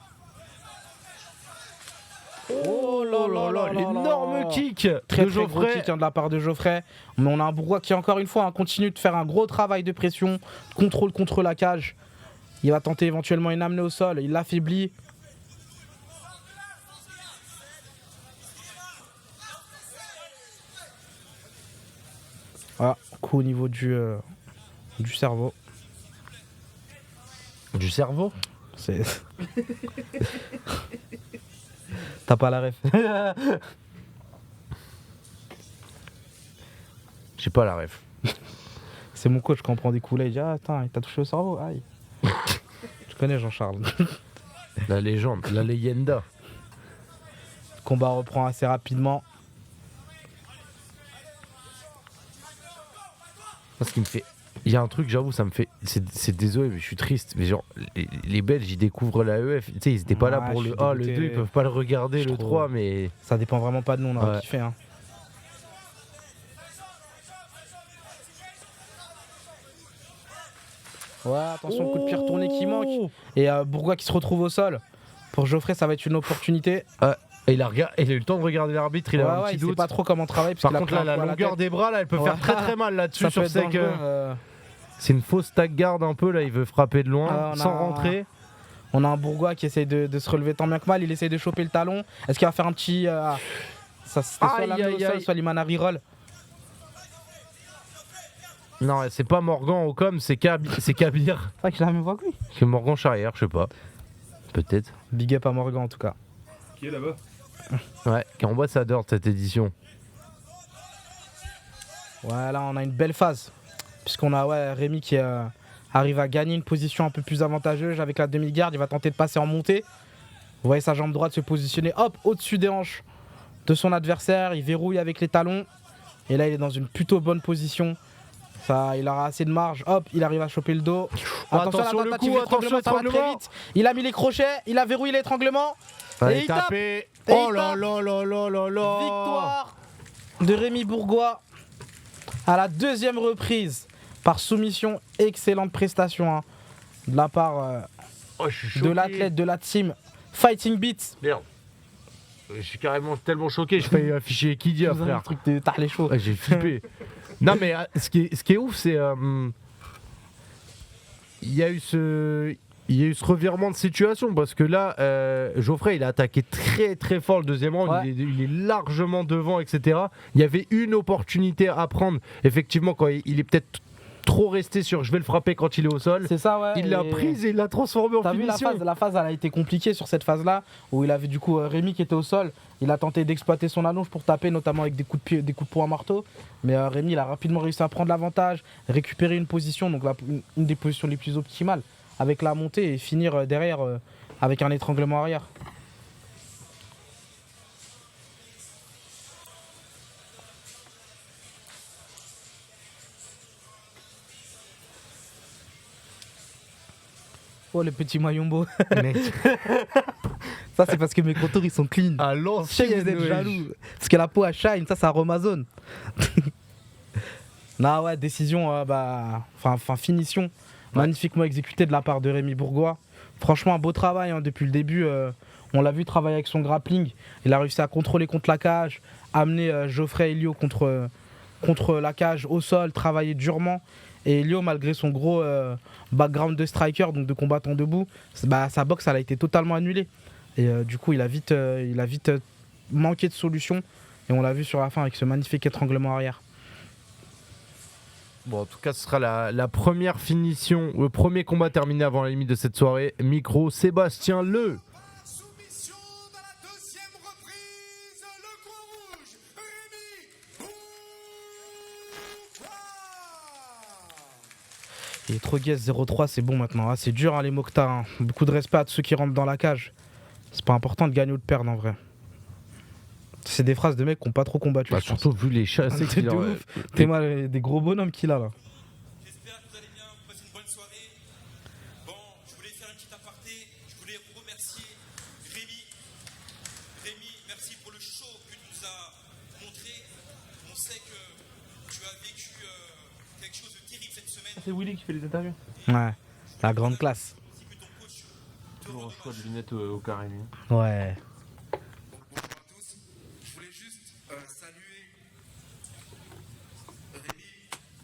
Oh là, l'énorme kick très de Geoffrey. Gros kick de la part de Geoffrey. Mais on a un Bourgois qui, encore une fois, continue de faire un gros travail de pression, contrôle contre la cage. Il va tenter éventuellement une amenée au sol, il l'affaiblit. Voilà, coup au niveau du cerveau. Du cerveau? C'est... T'as pas la ref? J'ai pas la ref. C'est mon coach quand on prend des coups là, il dit ah attends, il t'a touché au cerveau, aïe. Je connais Jean-Charles. La légende, la leyenda. Le combat reprend assez rapidement. Ce qui me fait... Il y a un truc, j'avoue, ça me fait... C'est désolé, mais je suis triste. Mais genre, les Belges, ils découvrent l'AEF. Tu sais, ils étaient pas là pour le 1, le 2, ils peuvent pas le regarder, le 3, mais... Ça dépend vraiment pas de nous, on a kiffé. Hein. Ouais, attention, coup de pied retourné qui manque. Et Bourgois qui se retrouve au sol. Pour Geoffrey, ça va être une opportunité. Et il a eu le temps de regarder l'arbitre, il a un petit doute. Il sait pas trop comment travailler. Par contre, là, la longueur des bras, là, elle peut faire très mal là-dessus sur ses que... C'est une fausse tag guard un peu, là, il veut frapper de loin, sans rentrer. On a un Bourgois qui essaye de se relever tant bien que mal, il essaye de choper le talon. Est-ce qu'il va faire un petit... Ça, c'était soit l'amener au sol, soit l'Imana reroll. Non, c'est pas Morgan au com, c'est Kabir. C'est vrai qu'il a la même voix que lui. C'est Morgan Charrière, je sais pas. Peut-être. Big up à Morgan en tout cas. Qui est là-bas? Ouais, qui est ambassadeur de cette édition. Voilà, on a une belle phase. Puisqu'on a Rémi qui arrive à gagner une position un peu plus avantageuse avec la demi-garde. Il va tenter de passer en montée. Vous voyez sa jambe droite se positionner au-dessus des hanches de son adversaire. Il verrouille avec les talons. Et là, il est dans une plutôt bonne position Ça, il aura assez de marge. Hop, il arrive à choper le dos. Attention, la le tentative coup, d'étranglement, attention, ça va très vite. Il a mis les crochets, il a verrouillé l'étranglement. Allez, Et il tape. tapé. Et Oh il là tape. là là là là là. Victoire de Rémi Bourgois à la deuxième reprise par soumission. Excellente prestation hein, de la part Oh, je suis de choqué. l'athlète de la team Fighting Beats. Merde. Je suis carrément tellement choqué, j'ai failli afficher Equidia, Le frère. truc de Tarlet chaud. Ouais, j'ai flippé. Non, mais ce qui est ouf, c'est. Il y a eu ce revirement de situation parce que là, Geoffrey, il a attaqué très très fort le deuxième round. Ouais. Il est largement devant, etc. Il y avait une opportunité à prendre. Effectivement, quand il est peut-être trop resté sur je vais le frapper quand il est au sol. C'est ça, ouais. Il l'a et- prise et il l'a transformée en T'as vu finition. la phase, elle a été compliquée sur cette phase-là, où il avait du coup Rémi qui était au sol. Il a tenté d'exploiter son allonge pour taper, notamment avec des coups de pied, des coups de poing marteau. Mais Rémi, il a rapidement réussi à prendre l'avantage, récupérer une position, donc une des positions les plus optimales, avec la montée et finir derrière avec un étranglement arrière. Oh, le petit Mayombo. Mais Ça, c'est parce que mes contours ils sont clean. à Je sais que l'ancienne, vous êtes ouais. jaloux. Parce que la peau à shine, ça Amazon. Non, ouais, décision, enfin finition. Magnifiquement exécutée de la part de Rémi Bourgois. Franchement, un beau travail hein, depuis le début. On l'a vu travailler avec son grappling. Il a réussi à contrôler contre la cage, amener Geoffrey Elio contre la cage au sol, travailler durement. Et Elio, malgré son gros background de striker, donc de combattant debout, sa boxe elle a été totalement annulée. Et du coup, il a vite manqué de solution. Et on l'a vu sur la fin avec ce magnifique étranglement arrière. Bon, en tout cas, ce sera la première finition, le premier combat terminé avant la limite de cette soirée. Micro, Sébastien Le. Soumission dans la deuxième reprise, le coin rouge, Rémi Bourgois. Il est trop guess 0-3, c'est bon maintenant. Ah, c'est dur hein, les Mokhtar. Hein. Beaucoup de respect à ceux qui rentrent dans la cage. C'est pas important de gagner ou de perdre en vrai. C'est des phrases de mecs qui n'ont pas trop combattu. Bah, je pense. surtout vu les chassés C'est qu'il de a. ouf. T'es mal, des gros bonhommes qu'il a là. J'espère que vous allez bien, vous passez une bonne soirée. Bon, je voulais faire une petite aparté. Je voulais remercier Rémi. Rémi, merci pour le show que tu nous as montré. On sait que tu as vécu quelque chose de terrible cette semaine. C'est Willy qui fait les interviews. Ouais, la grande classe. Ainsi que ton coach. Toujours un choix de lunettes au carré. Ouais. Bonjour à tous. Je voulais juste saluer Rémi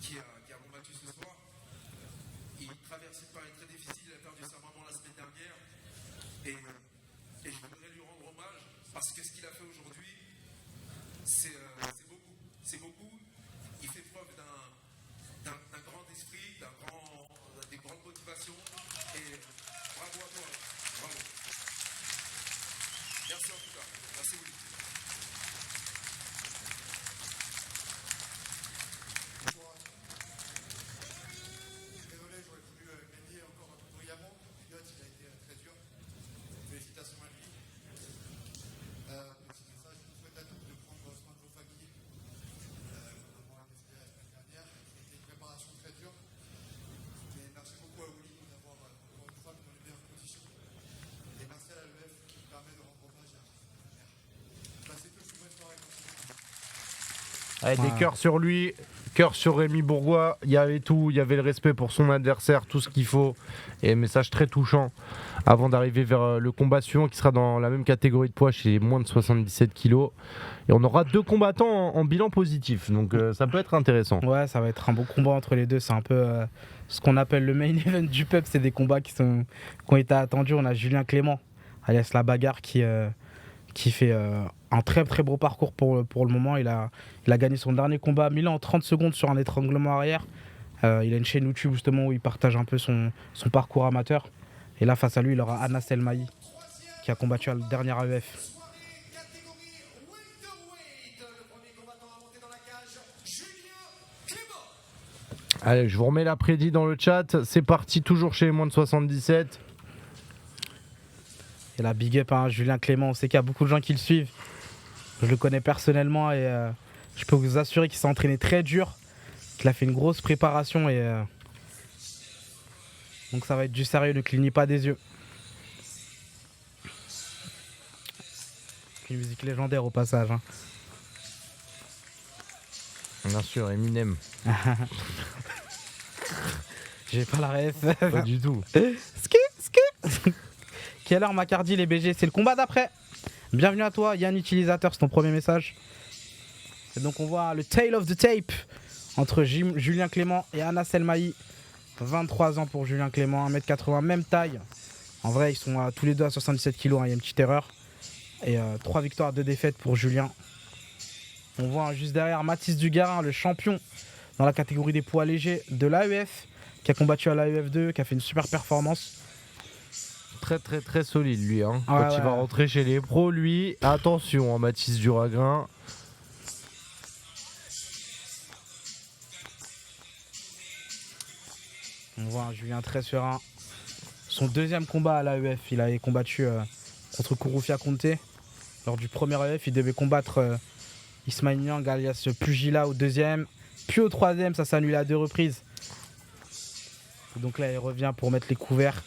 qui a combattu ce soir. Il traverse une période très difficile, il a perdu sa maman la semaine dernière. Et je voudrais lui rendre hommage parce que ce qu'il a fait aujourd'hui, c'est beaucoup. C'est beaucoup. Il fait preuve d'un grand esprit, des grandes motivations. Et bravo à toi. Bravo. Merci en tout cas. Merci Willy. Désolé, j'aurais voulu gagner encore un peu brillamment. Elliot, il a été très dur. Félicitations à lui. Petit message, je vous souhaite à tous de prendre soin de vos familles. Comme on l'a décidé la semaine dernière, c'était une préparation très dure. Mais merci beaucoup à Willy d'avoir encore une fois mis dans les meilleures conditions. Et merci à l'AEF qui me permet de rendre hommage à Passez tous une bonne soirée. Merci beaucoup. Allez, des cœurs sur lui, cœurs sur Rémi Bourgois. Il y avait tout, il y avait le respect pour son adversaire, tout ce qu'il faut. Et un message très touchant avant d'arriver vers le combat suivant qui sera dans la même catégorie de poids chez les moins de 77 kilos. Et on aura deux combattants en bilan positif, donc ça peut être intéressant. Ouais, ça va être un beau combat entre les deux. C'est un peu ce qu'on appelle le main event du peuple. C'est des combats qui ont été attendus. On a Julien Clément, alias La Bagarre, qui fait un très très beau parcours pour le moment. Il a gagné son dernier combat à Milan en 30 secondes sur un étranglement arrière. Il a une chaîne YouTube justement où il partage un peu son parcours amateur. Et là, face à lui, il aura Anas Elmaï qui a combattu à la dernière AEF. Catégorie welterweight, le premier combattant à monter dans la cage, Julien Clément. Allez, je vous remets la prédit dans le chat. C'est parti, toujours chez les moins de 77. Et la big up à Julien Clément. On sait qu'il y a beaucoup de gens qui le suivent. Je le connais personnellement et je peux vous assurer qu'il s'est entraîné très dur. qu'il a fait une grosse préparation et donc ça va être du sérieux, ne clignez pas des yeux. Une musique légendaire au passage. Hein. Bien sûr, Eminem. J'ai pas la ref. Pas du tout. Quelle heure Macardy les BG? C'est le combat d'après. Bienvenue à toi, Yann Utilisateur, c'est ton premier message. Et donc on voit le tail of the tape entre Julien Clément et Anas Elmahi. 23 ans pour Julien Clément, 1m80, même taille. En vrai, ils sont tous les deux à 77 kg, hein, il y a une petite erreur. Et 3 victoires, 2 défaites pour Julien. On voit juste derrière Mathis Dugarin, le champion dans la catégorie des poids légers de l'AEF, qui a combattu à l'AEF 2, qui a fait une super performance. Très très très solide lui. Hein. Ouais, Quand il va rentrer chez les pros, lui, attention, hein, Mathis Dugarin. On voit un Julien très serein. Son deuxième combat à l'AEF, il avait combattu contre Kouroufia Conté. Lors du premier AEF, il devait combattre Ismail Niang alias Pugila au deuxième. Puis au troisième, ça s'est annulé à 2 reprises. Et donc là, il revient pour mettre les couverts.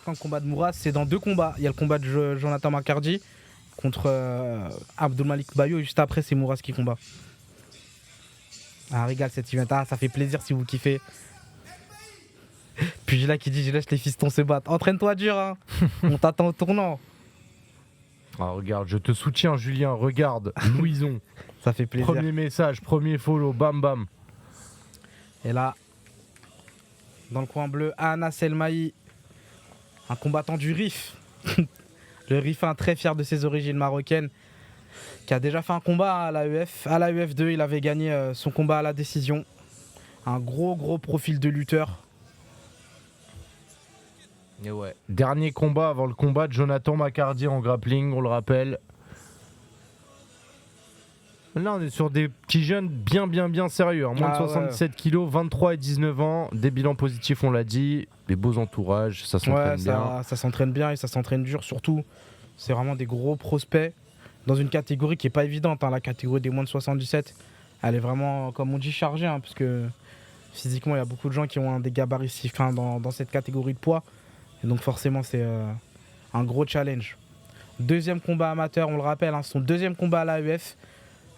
Le combat de Mouras, c'est dans 2 combats. Il y a le combat de Jonathan Macardy contre Abdulmalik Bayo et juste après c'est Mouras qui combat. Ah régale cet event, ça fait plaisir si vous kiffez. Puis j'ai là qui dit je laisse les fistons se battre. Entraîne-toi dur hein. On t'attend au tournant. Ah regarde, je te soutiens Julien, regarde, Louison. Ça fait plaisir. Premier message, premier follow, bam bam. Et là, dans le coin bleu, Anas Elmahi, un combattant du RIF. Le RIFin très fier de ses origines marocaines, qui a déjà fait un combat à l'AEF. À l'AEF 2, il avait gagné son combat à la décision. Un gros profil de lutteur. Et ouais. Dernier combat avant le combat de Jonathan Macardy en grappling, on le rappelle. Là, on est sur des petits jeunes bien sérieux. Hein. Moins de 67 kilos, 23 et 19 ans. Des bilans positifs, on l'a dit. Des beaux entourages, ça s'entraîne bien. Ça s'entraîne bien et ça s'entraîne dur. Surtout, c'est vraiment des gros prospects dans une catégorie qui n'est pas évidente. Hein. La catégorie des moins de 77, elle est vraiment, comme on dit, chargée. Hein, parce que physiquement, il y a beaucoup de gens qui ont des gabarits si fins dans cette catégorie de poids. Et donc forcément, c'est un gros challenge. Deuxième combat amateur, on le rappelle. Hein, son deuxième combat à l'AEF.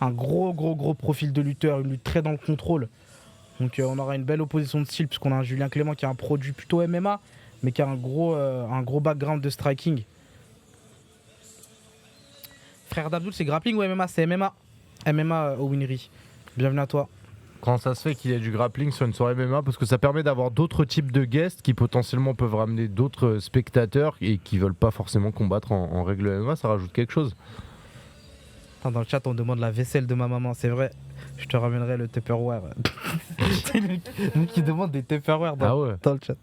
Un gros profil de lutteur, une lutte très dans le contrôle. Donc on aura une belle opposition de style puisqu'on a un Julien Clément qui a un produit plutôt MMA mais qui a un gros background de striking. Frère d'Abdoul, c'est grappling ou MMA? C'est MMA. MMA au Winry. Bienvenue à toi. Quand ça se fait qu'il y ait du grappling sur une soirée MMA, parce que ça permet d'avoir d'autres types de guests qui potentiellement peuvent ramener d'autres spectateurs et qui veulent pas forcément combattre en règle MMA, ça rajoute quelque chose. Dans le chat, on demande la vaisselle de ma maman, c'est vrai. Je te ramènerai le Tupperware. C'est lui qui demande des Tupperware dans le chat.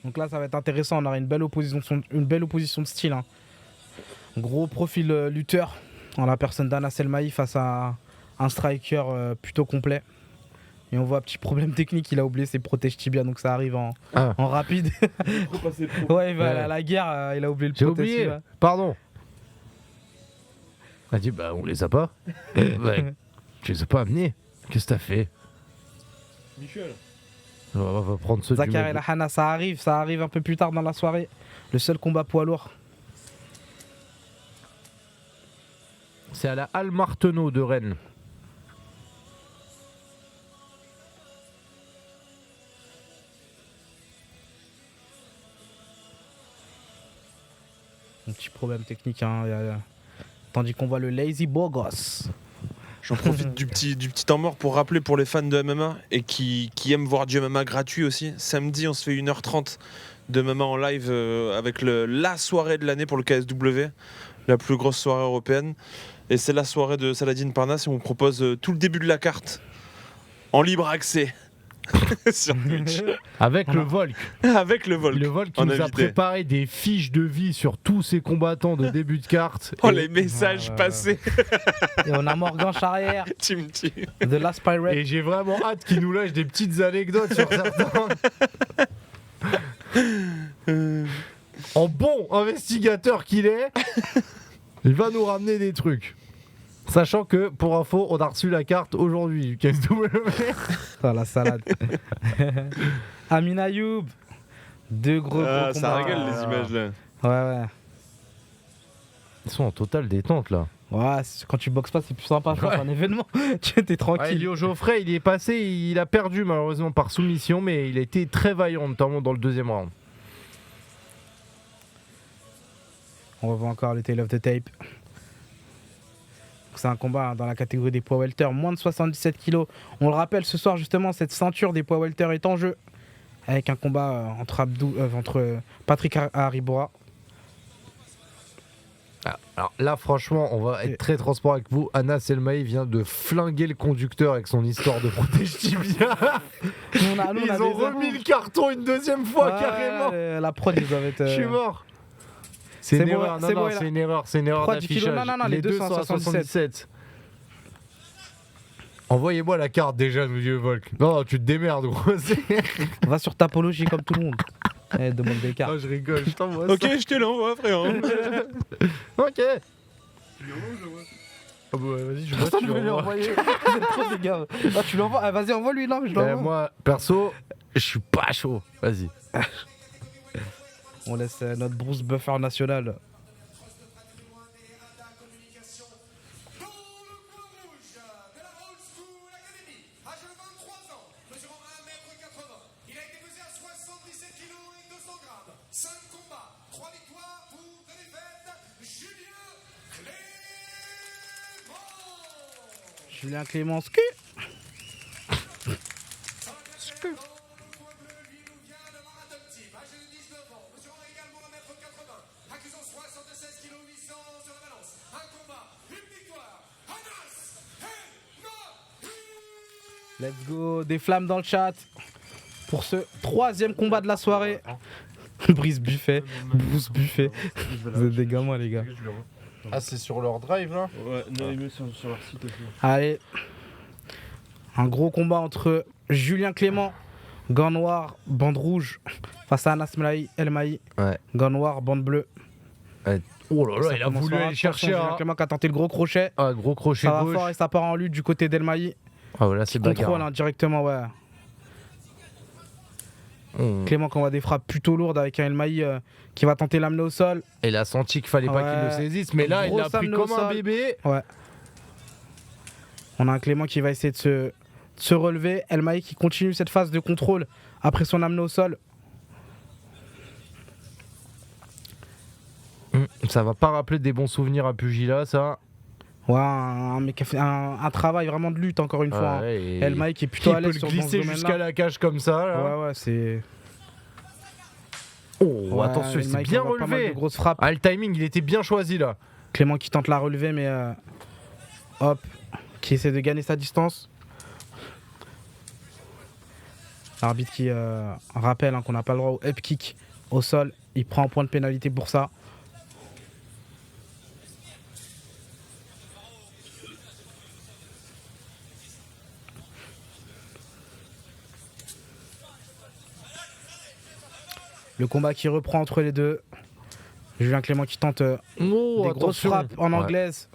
Donc là, ça va être intéressant. On aura une belle opposition de style. Hein. Gros profil lutteur en la personne d'Anas Elmahi face à un striker plutôt complet. Et on voit un petit problème technique, il a oublié ses protèges tibia, donc ça arrive en rapide. Ouais, la guerre, il a oublié le protège tibia. J'ai oublié, pardon. Il a dit, bah on les a pas. Ouais. Tu les as pas amenés. Qu'est-ce que t'as fait? Michel. On va prendre ceux Zakar et la Hana, ça arrive un peu plus tard dans la soirée. Le seul combat poids lourd. C'est à la Halle Marteneau de Rennes. Un petit problème technique, hein. Tandis qu'on voit le Lazy Bogos. J'en profite du petit temps mort pour rappeler pour les fans de MMA et qui aiment voir du MMA gratuit aussi. Samedi, on se fait 1h30 de MMA en live avec la soirée de l'année pour le KSW, la plus grosse soirée européenne. Et c'est la soirée de Saladin Parnasse et on propose tout le début de la carte en libre accès sur Twitch. Avec le Volk. Avec le Volk. Le Volk qui en nous a invité. préparé des fiches de vie sur tous ces combattants de début de carte. Oh, Et- les messages Ouais. passés. Et on a Morgan Charrière, Team T. The Last Pirate. Et j'ai vraiment hâte qu'il nous lâche des petites anecdotes sur certains. En bon investigateur qu'il est, il va nous ramener des trucs. Sachant que, pour info, on a reçu la carte aujourd'hui du KSW. Oh, la salade. Amin Ayoub. Deux gros Ah, gros ça combats. régale les images là. Ouais, ouais. Ils sont en totale détente là. Ouais, quand tu boxes pas, c'est plus sympa, je pense, Ouais. un événement. Tu t'es tranquille. Elio Geoffrey, il est passé, il a perdu malheureusement par soumission, mais il a été très vaillant, notamment dans le deuxième round. On revoit encore le Tale of the Tape. C'est un combat dans la catégorie des poids welter, moins de 77 kg. On le rappelle, ce soir, justement, cette ceinture des poids welter est en jeu. Avec un combat entre Patrick Haribora. Alors là, franchement, on va être très transparent avec vous. Anas Elmaï vient de flinguer le conducteur avec son histoire de protège tibia. Nous, on a Ils des ont remis infos. le carton une deuxième fois, Ouais, carrément. la prod, ils doivent être. Je suis mort. C'est c'est une bon, erreur, non, c'est non, bon, c'est une erreur, c'est une erreur 3 10 kilos, d'affichage. non, les deux sont à 77. Envoyez-moi la carte déjà, monsieur Volk. Non, tu te démerdes, gros. Va sur Tapologie comme tout le monde. Eh, demande des cartes. Oh, je rigole, je t'envoie Ok, ça. je te l'envoie, frère. Ok. Ah bah, vas-y, je vois Personne si ne tu veut lui l'envoies. envoyer. Vous êtes trop des gars. Ah, tu l'envoies. Ah, vas-y, envoie-lui. Non, mais je l'envoie. Moi, perso, je suis pas chaud. Vas-y. On laisse notre Bruce Buffer national. Dans le coin rouge de la Old School Academy, âge de 23 ans, mesurant 1m80. Il a été pesé à 77 kg et 200 grammes. 5 combats, 3 victoires pour 2 défaites. Julien Clément. Scu. Lui nous vient de Marathon Team, âgé de 19 ans, mesurant également 1m80, accusant 76 kg 800 sur la balance. Un combat, une victoire. Anas Elmaï. Let's go. Des flammes dans le chat. Pour ce troisième combat de la soirée. Brice Buffet. Bruce Buffet. Vous êtes des gamins, les gars. Ah, c'est sur leur drive là? Ouais, non, il met sur leur site aussi. Allez. Un gros combat entre Julien Clément, gant noir, bande rouge, face à Anas Elmaï, Ouais. gant noir, bande bleue. Oh là Ça là, il a commence voulu fort. aller chercher Attention, Julien un Clément qui a tenté le gros crochet. gros crochet Ça va gauche. fort et ça part en lutte du côté d'Elmaï. Ah, voilà, c'est bagarre. Contrôle hein, directement, ouais. Clément qui envoie des frappes plutôt lourdes avec un Elmaï qui va tenter l'amener au sol. Et il a senti qu'il fallait pas Ouais. qu'il le saisisse, mais là, il Grosse l'a pris amenée au comme un sol. bébé. Ouais. On a un Clément qui va essayer de se relever. Elmaï qui continue cette phase de contrôle après son amené au sol. Ça va pas rappeler des bons souvenirs à Pugilat, ça. Ouais, un mec qui a fait un travail vraiment de lutte encore une fois. hein. Ouais, et- Elmaï qui est Qui plutôt à peut l'aise le sur dans ce glisser domaine-là. jusqu'à la cage comme ça là. Ouais, ouais, c'est. Oh, Ouais, attention, il s'est Elmaï qui bien envoie pas mal relevé. de grosses frappes. Ah, le timing, il était bien choisi là. Clément qui tente la relever, mais hop, qui essaie de gagner sa distance. L'arbitre qui rappelle hein, qu'on n'a pas le droit au up kick au sol. Il prend un point de pénalité pour ça. Le combat qui reprend entre les deux. Julien Clément qui tente Oh, des grosses attention. frappes en Ouais. anglaise.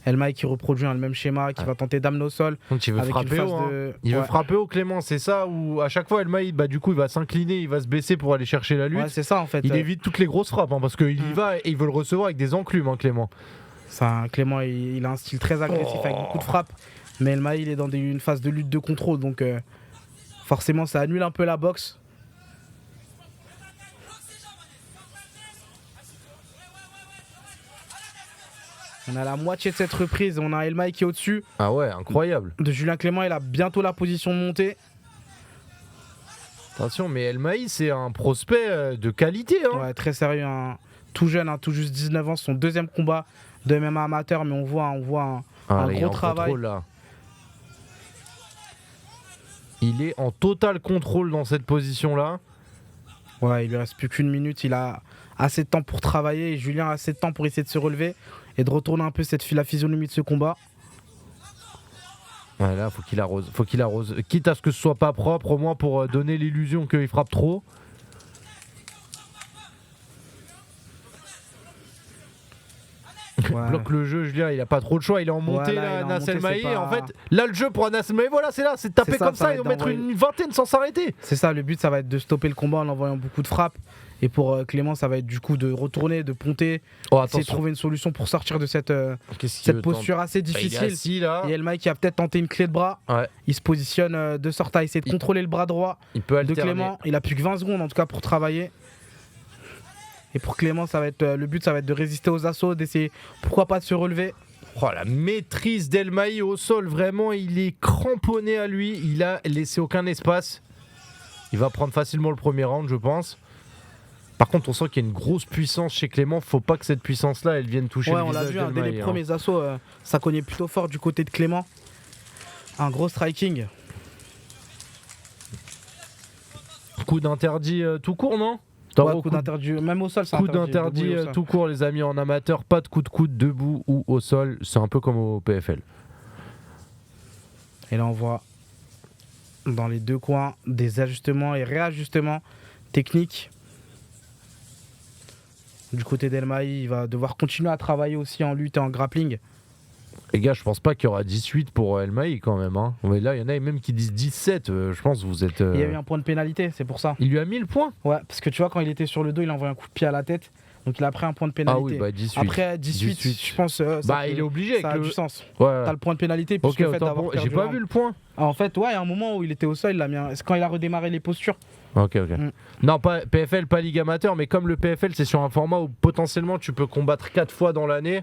Elmaï qui reproduit hein, le même schéma, qui va tenter d'amener au sol. Donc il veut avec frapper une haut. phase Hein. de- Il veut Ouais. frapper au Clément, c'est ça où à chaque fois Elmaï, bah du coup il va s'incliner, il va se baisser pour aller chercher la lutte. Ouais, c'est ça en fait. Il évite toutes les grosses frappes hein, parce qu'il y va et il veut le recevoir avec des enclumes, hein, Clément. Ça, Clément, il a un style très agressif avec beaucoup de frappes. Mais Elmaï, il est dans une phase de lutte de contrôle. Donc forcément, ça annule un peu la boxe. On a la moitié de cette reprise. On a Elmaï qui est au-dessus Ah ouais, incroyable. de Julien Clément. Il a bientôt la position de montée. Attention, mais Elmaï c'est un prospect de qualité. Hein. Ouais, très sérieux. Tout jeune, tout juste 19 ans. Son deuxième combat de MMA amateur. Mais on voit un Ah, là, il est gros en travail. contrôle, là. Il est en total contrôle dans cette position-là. Ouais, il lui reste plus qu'une minute. Il a assez de temps pour travailler. Et Julien a assez de temps pour essayer de se relever et de retourner un peu la physionomie de ce combat. Ouais, là, faut qu'il arrose. Faut qu'il arrose. Quitte à ce que ce soit pas propre, au moins pour donner l'illusion qu'il frappe trop. Ouais. Bloque le jeu, Julien, il a pas trop de choix. Il est en montée, Ouais, là, il est là, en Anas El montée, Maï. c'est pas- En fait, là, le jeu pour Anas El Maï, voilà, c'est là. C'est taper C'est ça, comme ça va ça et être en mettre d'envoyer- une vingtaine sans s'arrêter. C'est ça, le but, ça va être de stopper le combat en envoyant beaucoup de frappes. Et pour Clément, ça va être du coup de retourner, de ponter, Oh, essayer de trouver une solution pour sortir de cette Qu'est-ce qu'il veut posture assez tenter ? Bah, il est difficile. assis, là. Et El Maï qui a peut-être tenté une clé de bras. Ouais. Il se positionne de sorte à essayer de contrôler le bras droit Il peut de alterner. Clément. Il a plus que 20 secondes en tout cas pour travailler. Et pour Clément, ça va être le but, ça va être de résister aux assauts, d'essayer pourquoi pas de se relever. Oh, la maîtrise d'El Maï au sol, vraiment, il est cramponné à lui. Il a laissé aucun espace. Il va prendre facilement le premier round, je pense. Par contre, on sent qu'il y a une grosse puissance chez Clément. Faut pas que cette puissance-là, elle vienne toucher Ouais, le on l'a visage vu, hein, d'El dès Maï, les hein. premiers assauts, ça cognait plutôt fort du côté de Clément. Un gros striking. Coup d'interdit tout court, non? Ouais, coup d'interdit, même au sol, c'est Coup interdit, d'interdit debout et au sol. tout court, les amis, en amateur. Pas de coup de coude debout ou au sol. C'est un peu comme au PFL. Et là, on voit dans les deux coins des ajustements et réajustements techniques. Du côté d'El Maï, il va devoir continuer à travailler aussi en lutte et en grappling. Les gars, je pense pas qu'il y aura 18 pour El Maï quand même. Hein. Mais là, il y en a même qui disent 17. Je pense que vous êtes. Il y a eu un point de pénalité, c'est pour ça. Il lui a mis le point. Ouais, parce que tu vois, quand il était sur le dos, il a envoyé un coup de pied à la tête. Donc il a pris un point de pénalité. Ah oui, bah 18. Après 18, 18. je pense. Bah, il est obligé. Ça a avec du le... sens. Ouais. T'as le point de pénalité. Puisque Ok, le fait autant d'avoir pour- perdu j'ai pas le vu round. le point. Ah, en fait, ouais, il y a un moment où il était au sol, il a mis c'est quand il a redémarré les postures. Ok. Mm. Non, pas PFL, pas Ligue amateur, mais comme le PFL, c'est sur un format où potentiellement tu peux combattre 4 fois dans l'année.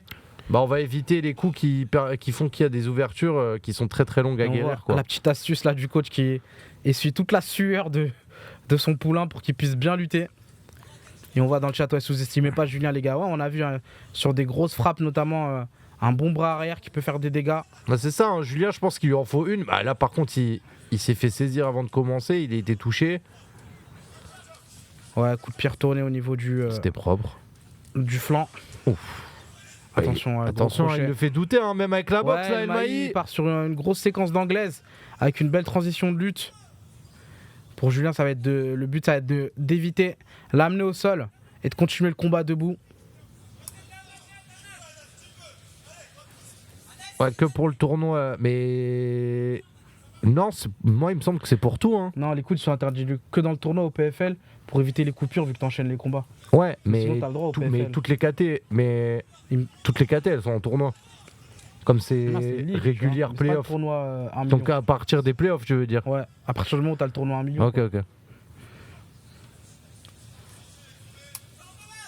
Bah, on va éviter les coups qui font qu'il y a des ouvertures qui sont très très longues à Et on voit guérir. Quoi. la petite astuce là du coach qui essuie toute la sueur de son poulain pour qu'il puisse bien lutter. Et on voit dans le chat, ouais, sous-estimez pas Julien les gars. Ouais, on a vu sur des grosses frappes notamment un bon bras arrière qui peut faire des dégâts. Bah, c'est ça, hein, Julien, je pense qu'il lui en faut une. Bah, là, par contre, il s'est fait saisir avant de commencer, il a été touché. Ouais, coup de pied retourné au niveau du C'était propre. flanc. Ouf. Attention, gros Attention, crochet. il le fait douter, hein, même avec la boxe, Ouais, là, El El Maï Maï. part sur une grosse séquence d'anglaise avec une belle transition de lutte. Pour Julien, ça va être le but, ça va être d'éviter l'amener au sol et de continuer le combat debout. Ouais, que pour le tournoi, mais. Non, moi, il me semble que c'est pour tout. Hein. Non, les coudes sont interdits que dans le tournoi au PFL pour éviter les coupures vu que t'enchaînes les combats. Ouais, Sinon, mais, t'as le droit au mais PFL. toutes les KT, elles sont en tournoi. Comme c'est Non, c'est ligue, régulière tu vois, mais c'est pas le playoff. tournoi 1 million. Donc à partir des playoffs, je veux dire. Ouais, à partir du moment où t'as le tournoi 1 million. Ok.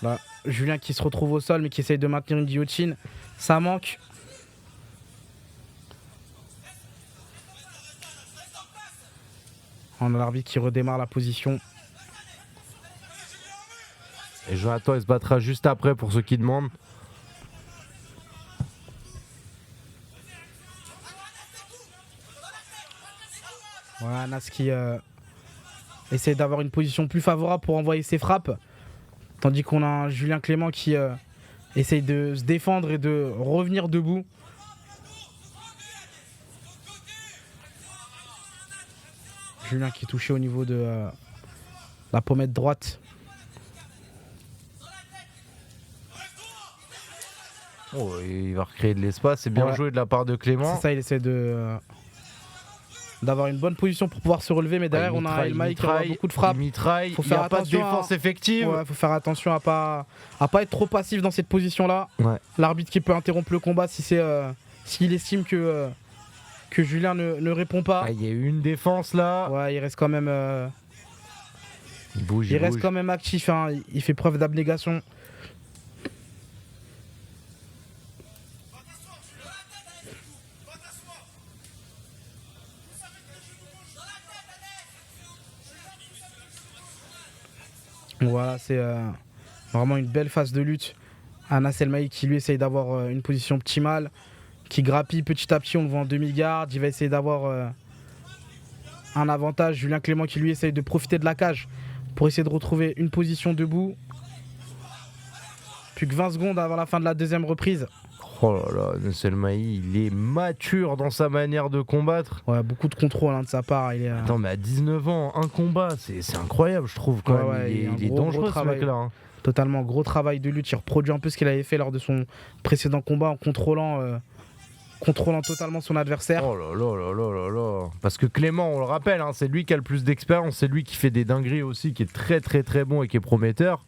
Là, Julien qui se retrouve au sol mais qui essaye de maintenir une guillotine. Ça manque. On a l'arbitre qui redémarre la position. Et Jonathan, il se battra juste après pour ceux qui demandent. Voilà, Nas qui essaie d'avoir une position plus favorable pour envoyer ses frappes. Tandis qu'on a un Julien Clément qui essaye de se défendre et de revenir debout. Julien qui est touché au niveau de la pommette droite. Oh, il va recréer de l'espace. C'est bien Ouais. joué de la part de Clément. C'est ça, il essaie d'avoir une bonne position pour pouvoir se relever. Mais derrière, on a El Maï qui a beaucoup de frappes. Il mitraille. Faut Il n'y a faire pas de attention, défense effective. Ouais, faut faire attention à pas être trop passif dans cette position-là. Ouais. L'arbitre qui peut interrompre le combat si c'est s'il estime que Julien ne répond pas. Ah, il y a eu une défense là. Ouais, il reste quand même Il bouge. il reste quand même actif. Hein. Il fait preuve d'abnégation. Voilà, c'est vraiment une belle phase de lutte. Anas El Maï qui lui essaye d'avoir une position optimale, qui grappille petit à petit, on le voit en demi-garde, il va essayer d'avoir un avantage. Julien Clément qui lui essaye de profiter de la cage pour essayer de retrouver une position debout. Plus que 20 secondes avant la fin de la deuxième reprise. Oh là là, Nasselmaï, il est mature dans sa manière de combattre. Ouais, beaucoup de contrôle de sa part. Il est, Attends, mais à 19 ans, un combat, c'est incroyable, je trouve. Quand même. Ouais, Il est dangereux, ce mec-là. Hein. Totalement, gros travail de lutte. Il reproduit un peu ce qu'il avait fait lors de son précédent combat en contrôlant totalement son adversaire. Oh là là là là là là. Parce que Clément, on le rappelle, hein, c'est lui qui a le plus d'expérience, c'est lui qui fait des dingueries aussi, qui est très très très bon et qui est prometteur.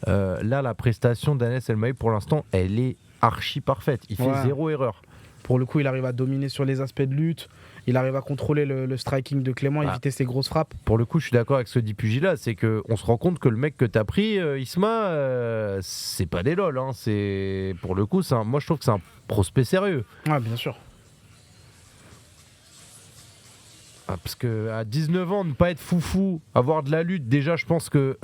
Là, la prestation d'Anes Elmaï, pour l'instant, elle est archi parfaite. Il fait 0 erreur. Pour le coup, il arrive à dominer sur les aspects de lutte. Il arrive à contrôler le striking de Clément, éviter ses grosses frappes. Pour le coup, je suis d'accord avec ce dit Pugila, c'est qu'on se rend compte que le mec que t'as pris, Isma, c'est pas des lol. Hein, pour le coup, moi je trouve que c'est un prospect sérieux. Ouais, bien sûr. Parce qu'à 19 ans, ne pas être foufou, avoir de la lutte, déjà je pense que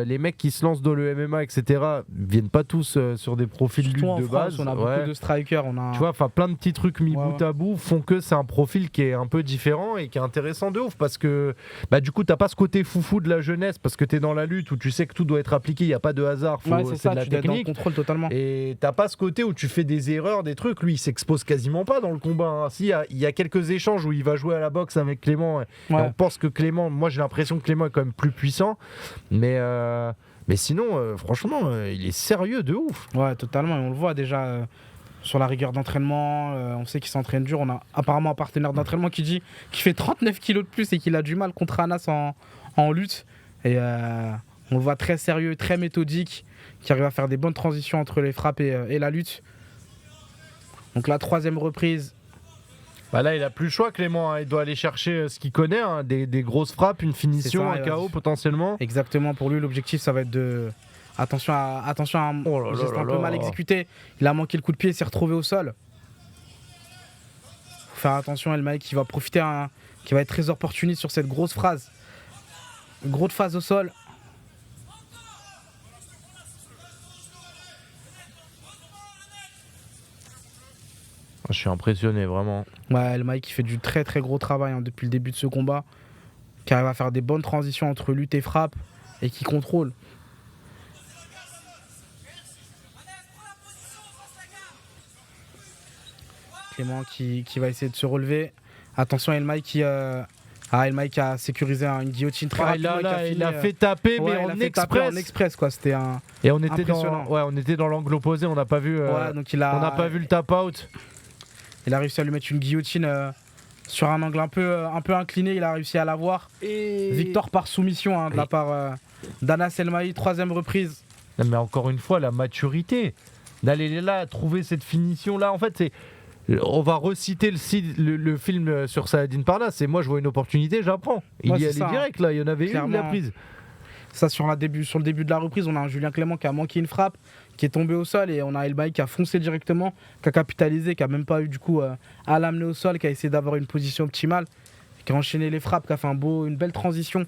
les mecs qui se lancent dans le MMA, etc., viennent pas tous sur des profils de lutte de France, base. On a beaucoup de strikers. Tu vois, plein de petits trucs mis bout à bout font que c'est un profil qui est un peu différent et qui est intéressant de ouf. Parce que du coup, t'as pas ce côté foufou de la jeunesse parce que t'es dans la lutte où tu sais que tout doit être appliqué, il n'y a pas de hasard, c'est de la technique. Dans le contrôle totalement. Et t'as pas ce côté où tu fais des erreurs, des trucs. Lui, il s'expose quasiment pas dans le combat. Hein. Si, il y a quelques échanges où il va jouer à la boxe avec Clément. Et on pense que Clément, moi j'ai l'impression que Clément est quand même plus puissant, mais sinon, franchement, il est sérieux de ouf. Ouais, totalement. Et on le voit déjà sur la rigueur d'entraînement. On sait qu'il s'entraîne dur. On a apparemment un partenaire d'entraînement qui dit qu'il fait 39 kilos de plus et qu'il a du mal contre Anas en lutte. Et on le voit très sérieux, très méthodique, qui arrive à faire des bonnes transitions entre les frappes et la lutte. Donc la troisième reprise. Là, il a plus le choix, Clément. Hein. Il doit aller chercher ce qu'il connaît, hein. des grosses frappes, une finition, un KO potentiellement. Exactement. Pour lui, l'objectif, ça va être de. Attention à un geste un peu mal exécuté. Il a manqué le coup de pied et s'est retrouvé au sol. Faut faire attention, Elmaï qui va profiter, qui va être très opportuniste sur cette grosse phrase. Grosse phase au sol. Je suis impressionné, vraiment. Ouais, Elmaï qui fait du très très gros travail depuis le début de ce combat, qui arrive à faire des bonnes transitions entre lutte et frappe et qui contrôle. Clément qui va essayer de se relever. Attention, Elmaï qui a sécurisé une guillotine très rapide. Il a fait taper, mais en express quoi. C'était un. Et on était dans l'angle opposé, on n'a pas vu. Donc on n'a pas vu le tap out. Il a réussi à lui mettre une guillotine sur un angle un peu incliné. Il a réussi à l'avoir. Victoire par soumission de la part d'Anas Elmaï, troisième reprise. Mais encore une fois, la maturité d'aller là, trouver cette finition là. En fait, on va reciter le film sur Saladin Parnasse. Et moi, je vois une opportunité, j'apprends. Il y allait direct là. Il y en avait clairement. Une, il l'a prise. Ça, sur le début de la reprise, on a un Julien Clément qui a manqué une frappe, qui est tombé au sol, et on a Elmaï qui a foncé directement, qui a capitalisé, qui a même pas eu du coup à l'amener au sol, qui a essayé d'avoir une position optimale, qui a enchaîné les frappes, qui a fait une belle transition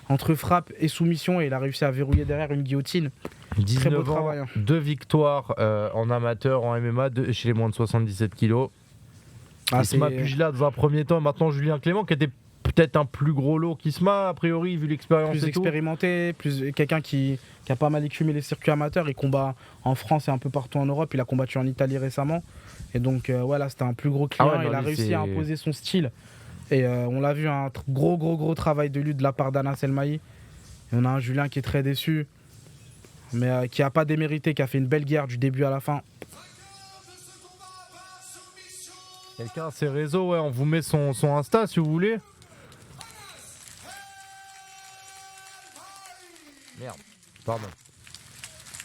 entre frappe et soumission, et il a réussi à verrouiller derrière une guillotine. 19 Très beau travail. 2 victoires en amateur, en MMA, chez les moins de 77 kilos. Isma Pugila dans un premier temps, et maintenant Julien Clément qui était peut-être un plus gros lot qu'Isma, a priori, vu l'expérience. Plus expérimenté, quelqu'un qui a pas mal écumé les circuits amateurs. Il combat en France et un peu partout en Europe. Il a combattu en Italie récemment. Et donc, voilà, c'était un plus gros client. Il a réussi à imposer son style. Et on l'a vu, un gros travail de lutte de la part d'Anas Elmaï. Et on a un Julien qui est très déçu, mais qui n'a pas démérité, qui a fait une belle guerre du début à la fin. Quelqu'un a ses réseaux, on vous met son Insta si vous voulez. Merde, pardon.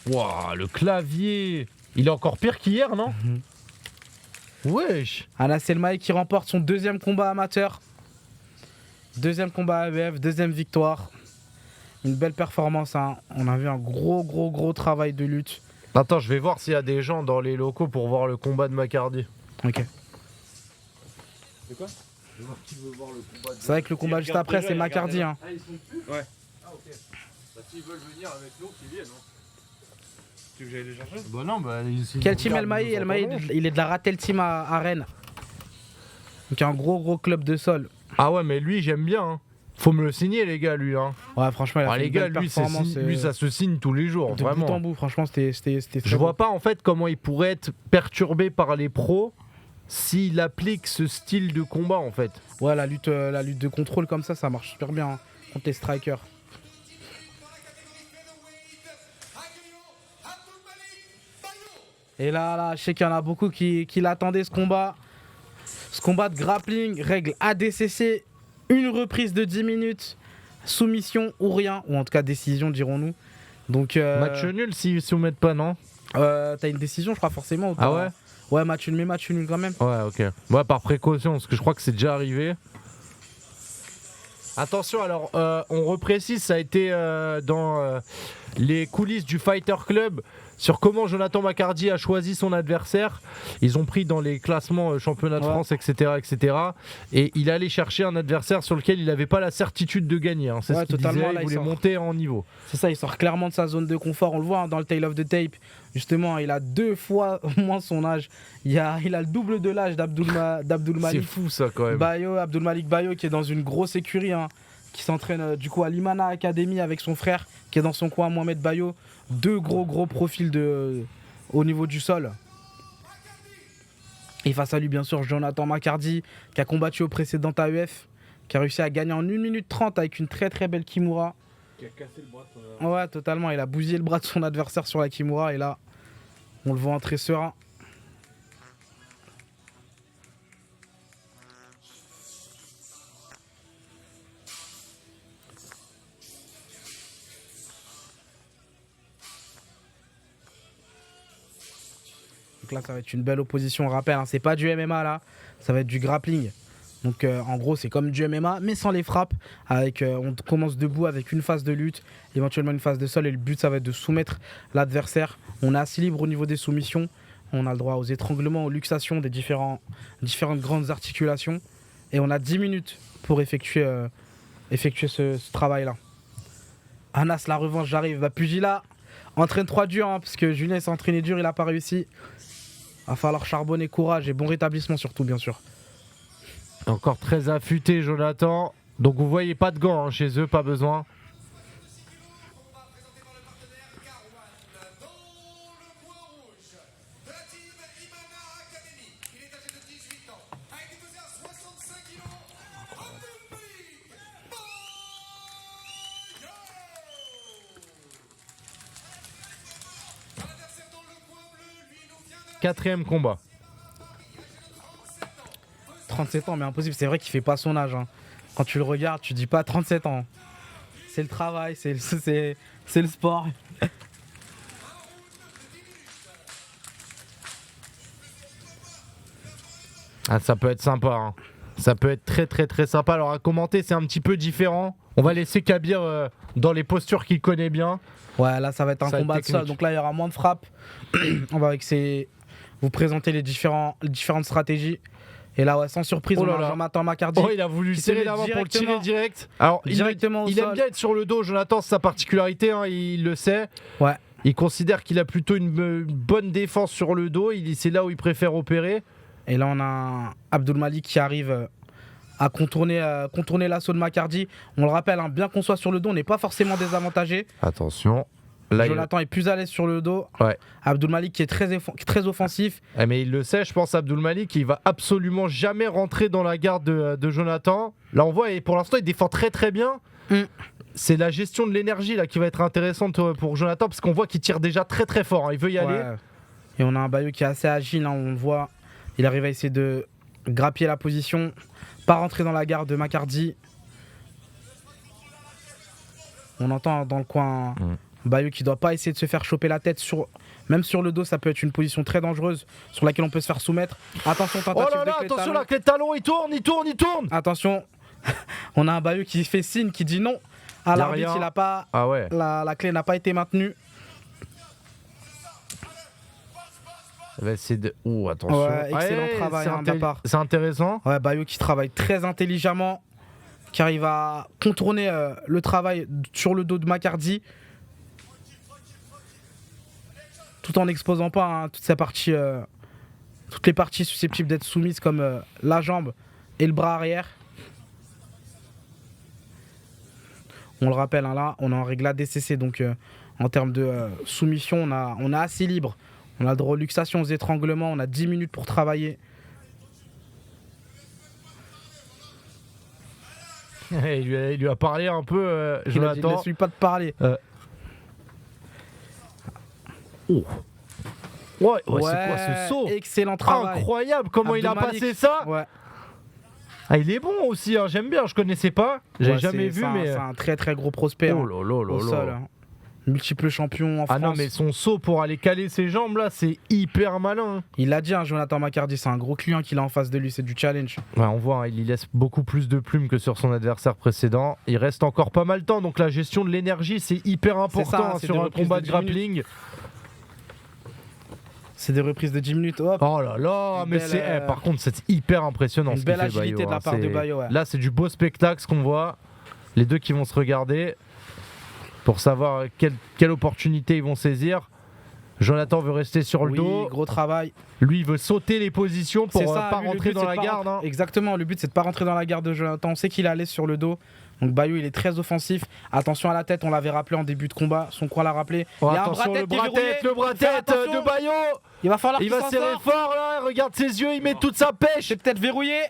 Waouh, le clavier. Il est encore pire qu'hier, non? Wesh. Anas Elmaï qui remporte son deuxième combat amateur. Deuxième combat ABF, deuxième victoire. Une belle performance. On a vu un gros travail de lutte. Attends, je vais voir s'il y a des gens dans les locaux pour voir le combat de Macardy. Ok. C'est quoi? C'est vrai que le combat juste après, c'est Macardy. Ah, ils sont plus? Ouais. Ah, ok. S'ils veulent venir avec nous, qu'ils viennent. Tu veux que j'aille les chercher? Bah non, Quel team Elmaï? Elmaï, il est de la Ratel Team à Rennes. Donc un gros club de sol. Ah ouais, mais lui, j'aime bien. Hein. Faut me le signer, les gars, lui. Hein. Ouais, franchement, il a fait Les une gars, belle lui, performance. lui, ça se signe tous les jours, de vraiment. bout en bout, franchement, c'était Je vois pas en fait comment il pourrait être perturbé par les pros s'il applique ce style de combat en fait. Ouais, la lutte de contrôle comme ça marche super bien hein, contre les strikers. Et là, je sais qu'il y en a beaucoup qui l'attendaient ce combat. Ce combat de grappling, règle ADCC, une reprise de 10 minutes, soumission ou rien, ou en tout cas décision dirons-nous. Donc, Match nul s'ils soumettent pas, non? T'as une décision, je crois, forcément. Ah ouais? Ouais, match nul, mais match nul quand même. Ouais, ok. Ouais, par précaution, parce que je crois que c'est déjà arrivé. Attention, alors, on reprécise, ça a été dans les coulisses du Fighter Club sur comment Jonathan Macardy a choisi son adversaire. Ils ont pris dans les classements championnat de France, etc., etc. Et il allait chercher un adversaire sur lequel il n'avait pas la certitude de gagner. Hein. C'est ce qu'il disait, il voulait monter en niveau. C'est ça, il sort clairement de sa zone de confort. On le voit hein, dans le Tale of the Tape. Justement, il a 2 fois moins son âge. Il a le double de l'âge d'Abdul Malik. C'est fou ça quand même. Abdul Malik Bayo qui est dans une grosse écurie, hein, qui s'entraîne du coup à l'Imana Academy avec son frère qui est dans son coin, Mohamed Bayo. 2 gros profils au niveau du sol. Et face à lui, bien sûr, Jonathan Macardy qui a combattu au précédent AEF, qui a réussi à gagner en 1 minute 30 avec une très belle Kimura. Qui a cassé le bras de son adversaire. Ouais, totalement. Il a bousillé le bras de son adversaire sur la Kimura et là, on le voit entrer serein. Donc là, ça va être une belle opposition. On rappelle, hein, c'est pas du MMA là, ça va être du grappling. Donc en gros, c'est comme du MMA, mais sans les frappes. On commence debout avec une phase de lutte, éventuellement une phase de sol. Et le but, ça va être de soumettre l'adversaire. On est assez libre au niveau des soumissions. On a le droit aux étranglements, aux luxations des différentes grandes articulations. Et on a 10 minutes pour effectuer ce travail-là. Anas, la revanche, j'arrive. Pugilat, entraîne 3 dur, hein, parce que Julien s'est entraîné dur, il n'a pas réussi. Va falloir charbonner, courage et bon rétablissement surtout, bien sûr. Encore très affûté, Jonathan. Donc vous voyez pas de gants hein, chez eux, pas besoin. Quatrième combat. 37 ans, mais impossible. C'est vrai qu'il fait pas son âge. Hein. Quand tu le regardes, tu dis pas 37 ans. C'est le travail, c'est le sport. Ah, ça peut être sympa. Hein. Ça peut être très sympa. Alors à commenter, c'est un petit peu différent. On va laisser Kabir dans les postures qu'il connaît bien. Ouais, là ça va être un combat de sol. Donc là, il y aura moins de frappes. On va vous présenter les différentes stratégies. Et là, ouais, sans surprise, on a Jonathan Macardy. Oh, il a voulu serrer la main pour le tirer direct. Alors, il aime bien être sur le dos, Jonathan, c'est sa particularité, hein, il le sait. Ouais. Il considère qu'il a plutôt une bonne défense sur le dos, c'est là où il préfère opérer. Et là, on a Abdul Malik qui arrive à contourner l'assaut de Macardy. On le rappelle, hein, bien qu'on soit sur le dos, on n'est pas forcément désavantagé. Attention. Là, Jonathan est plus à l'aise sur le dos. Ouais. Abdul Malik qui est très offensif. Mais il le sait, je pense, Abdul Malik, il va absolument jamais rentrer dans la garde de Jonathan. Là, on voit, et pour l'instant, il défend très bien. C'est la gestion de l'énergie là qui va être intéressante pour Jonathan, parce qu'on voit qu'il tire déjà très fort. Hein. Il veut y aller. Et on a un Bayo qui est assez agile. Hein. On le voit, il arrive à essayer de grappiller la position, pas rentrer dans la garde de Macardy. On entend dans le coin. Bayo qui doit pas essayer de se faire choper la tête même sur le dos, ça peut être une position très dangereuse sur laquelle on peut se faire soumettre. Attention, tentative de clé attention, la clé de talon, il tourne. Attention, on a un Bayo qui fait signe, qui dit non à l'arbitre, il a pas la clé n'a pas été maintenue. Attention. Ouais, excellent travail de la part. C'est intéressant. Ouais, Bayo qui travaille très intelligemment, qui arrive à contourner le travail sur le dos de Macardy. Tout en n'exposant pas hein, toutes les parties susceptibles d'être soumises comme la jambe et le bras arrière. On le rappelle, hein, là, on est en règle ADCC, donc en termes de soumission, on est assez libre. On a le droit aux luxations, aux étranglements, on a 10 minutes pour travailler. il lui a parlé un peu, Il a dit, Jonathan. laisse-lui pas de parler. Oh. Ouais, c'est quoi ce saut? Excellent travail. Incroyable comment il a Abdelmalik. passé ça. Ouais. Ah, il est bon aussi, hein, j'aime bien, je connaissais pas, j'ai Ouais, jamais vu, mais... C'est un très très gros prospect Oh là là là au là. sol. Hein. Multiple champion en Ah France. non, mais son saut pour aller caler ses jambes là, c'est hyper malin. Il l'a dit, hein, Jonathan McCarty, c'est un gros client qu'il a en face de lui, c'est du challenge. Ouais, on voit, hein, il y laisse beaucoup plus de plumes que sur son adversaire précédent. Il reste encore pas mal de temps, donc la gestion de l'énergie, c'est hyper important ça, hein, c'est sur des un reprises combat de de 10 minutes. grappling. C'est des reprises de 10 minutes. Hop. Oh là là, Une mais belle, c'est par contre c'est hyper impressionnant. une ce qu'il belle fait, agilité Bayo, de la hein. part de C'est- Bayo, ouais. Là, c'est du beau spectacle ce qu'on voit. Les deux qui vont se regarder pour savoir quelle opportunité ils vont saisir. Jonathan veut rester sur le Oui, dos. gros travail. Lui, il veut sauter les positions pour C'est ça, pas lui, le rentrer but, dans c'est la de pas garde. hein. Exactement, le but c'est de pas rentrer dans la garde de Jonathan. On sait qu'il est à l'aise sur le dos. Donc Bayo il est très offensif. Attention à la tête, on l'avait rappelé en début de combat. Son coin l'a rappelé. Oh, Il y a un attention, bras-tête le qui est verrouillé. bras-tête, le Faut faire bras-tête attention. de Bayo. Il va falloir Il qu'il va s'en serrer sorte. fort là, regarde ses yeux, il met toute sa pêche. C'est peut-être verrouillé.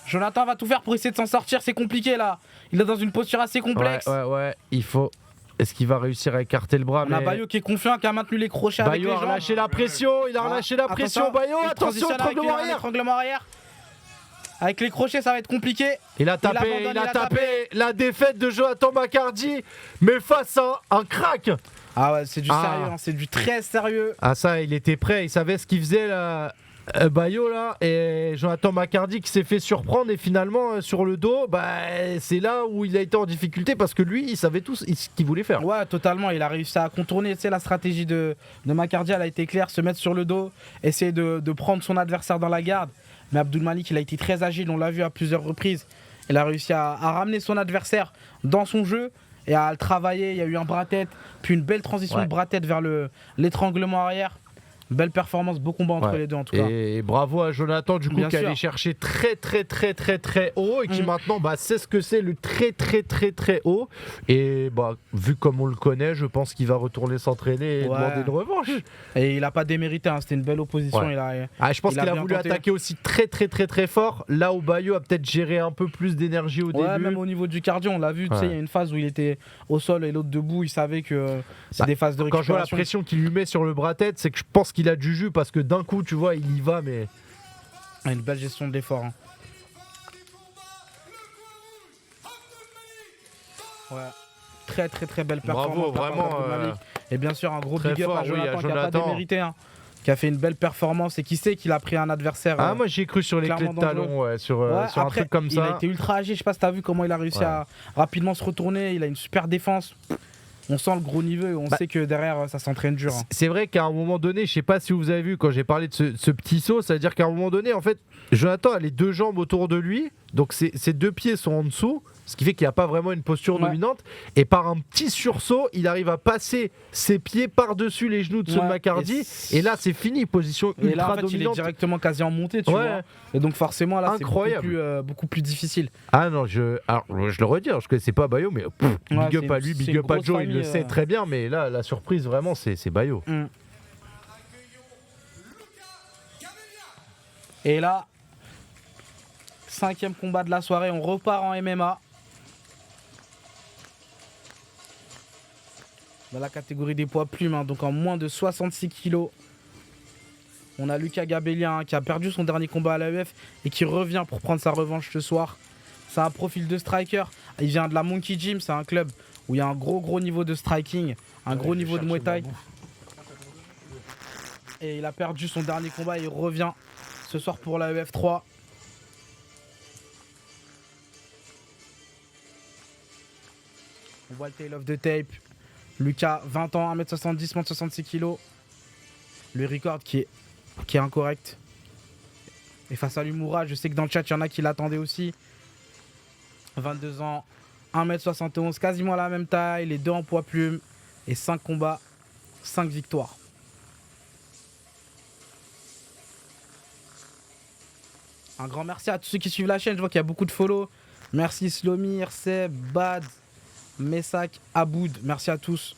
Jonathan va tout faire pour essayer de s'en sortir, c'est compliqué là. Il est dans une posture assez complexe. Ouais, il faut. Est-ce qu'il va réussir à écarter le bras? On a Bayo qui est confiant, qui a maintenu les crochets avec les Bayo a jambes. relâché la pression, il a relâché la pression, Bayo, Il attention, transitionne avec étranglement un arrière. étranglement arrière. Avec les crochets, ça va être compliqué. Il a tapé, abandonne, il a il a tapé tapé. la défaite de Jonathan McCarty, mais face à un crack. Ah ouais, c'est du Ah. sérieux, hein, c'est du très sérieux. Ah ça, il était prêt, il savait ce qu'il faisait là. Bayo là, et Jonathan McCarty qui s'est fait surprendre et finalement sur le dos, c'est là où il a été en difficulté parce que lui il savait tout ce qu'il voulait faire. Ouais, totalement. Il a réussi à contourner. Tu sais, la stratégie de McCarty, elle a été claire, se mettre sur le dos, essayer de prendre son adversaire dans la garde. Mais Abdelmalik, il a été très agile, on l'a vu à plusieurs reprises. Il a réussi à ramener son adversaire dans son jeu et à le travailler. Il y a eu un bras-tête, puis une belle transition Ouais. de bras-tête vers l'étranglement arrière. Belle performance, beau combat entre Ouais. les deux en tout cas. Et bravo à Jonathan du coup Bien qui sûr. allait chercher très haut et qui maintenant sait ce que c'est le très haut et vu comme on le connaît je pense qu'il va retourner s'entraîner et Ouais. demander une revanche. Et il a pas démérité, hein, c'était une belle opposition. Ouais. Je pense Il a qu'il a bien voulu tenté. attaquer aussi très fort là où Bayo a peut-être géré un peu plus d'énergie au Ouais, début. même au niveau du cardio, on l'a vu. Tu sais, Ouais. il y a une phase où il était au sol et l'autre debout. Il savait que c'est Bah, des phases de Quand je vois la récupération. pression qu'il lui met sur le bras tête, c'est que je pense qu'il a du jus parce que d'un coup tu vois il y va mais Ah, une belle gestion de l'effort. hein. Ouais. Très belle performance. Bravo, de la part vraiment, d'Abdelmalik. Et bien sûr, un gros très big up fort, à oui, Jonathan, à qui a pas Jonathan. démérité. Hein, qui a fait une belle performance et qui sait qu'il a pris un adversaire. moi j'ai cru sur les clés clairement de talon sur Ouais, un après, truc comme il a ça. été ultra agile. Je sais pas si t'as vu comment il a réussi Ouais. à rapidement se retourner. Il a une super défense. On sent le gros niveau et on sait que derrière ça s'entraîne dur. hein. C'est vrai qu'à un moment donné, je sais pas si vous avez vu quand j'ai parlé de ce petit saut, ça veut dire qu'à un moment donné, en fait, Jonathan a les deux jambes autour de lui, donc ses deux pieds sont en dessous, ce qui fait qu'il n'y a pas vraiment une posture Ouais. dominante, et par un petit sursaut, il arrive à passer ses pieds par-dessus les genoux de ceux de Ouais, McCarty, et là c'est fini, position Et là, ultra en fait, il est dominante. directement quasi en montée, tu Ouais. vois. Et donc, forcément, là, c'est Incroyable. beaucoup plus difficile. Ah non, je le redis, je connaissais pas Bayo, mais big Ouais, up c'est à une- lui, c'est big une up à grosse Joe, il le famille, sait très bien, mais là, la surprise vraiment, c'est Bayo. Mm. Et là, 5e combat de la soirée, on repart en MMA. Dans la catégorie des poids plumes, hein, donc en moins de 66 kilos. On a Lucas Gabellia hein, qui a perdu son dernier combat à l'AEF et qui revient pour prendre sa revanche ce soir. C'est un profil de striker. Il vient de la Monkey Gym, c'est un club où il y a un gros niveau de striking, un gros niveau de Muay Thai. Et il a perdu son dernier combat et il revient ce soir pour la EF3. On voit le tail of the tape. Lucas, 20 ans, 1m70, moins de 66 kg. Le record qui est incorrect. Et face à l'Humura, je sais que dans le chat, il y en a qui l'attendaient aussi. 22 ans, 1m71, quasiment à la même taille, les deux en poids plume. Et 5 combats, 5 victoires. Un grand merci à tous ceux qui suivent la chaîne. Je vois qu'il y a beaucoup de follow. Merci Slomir, Seb, Bad, Messac, Aboud. Merci à tous.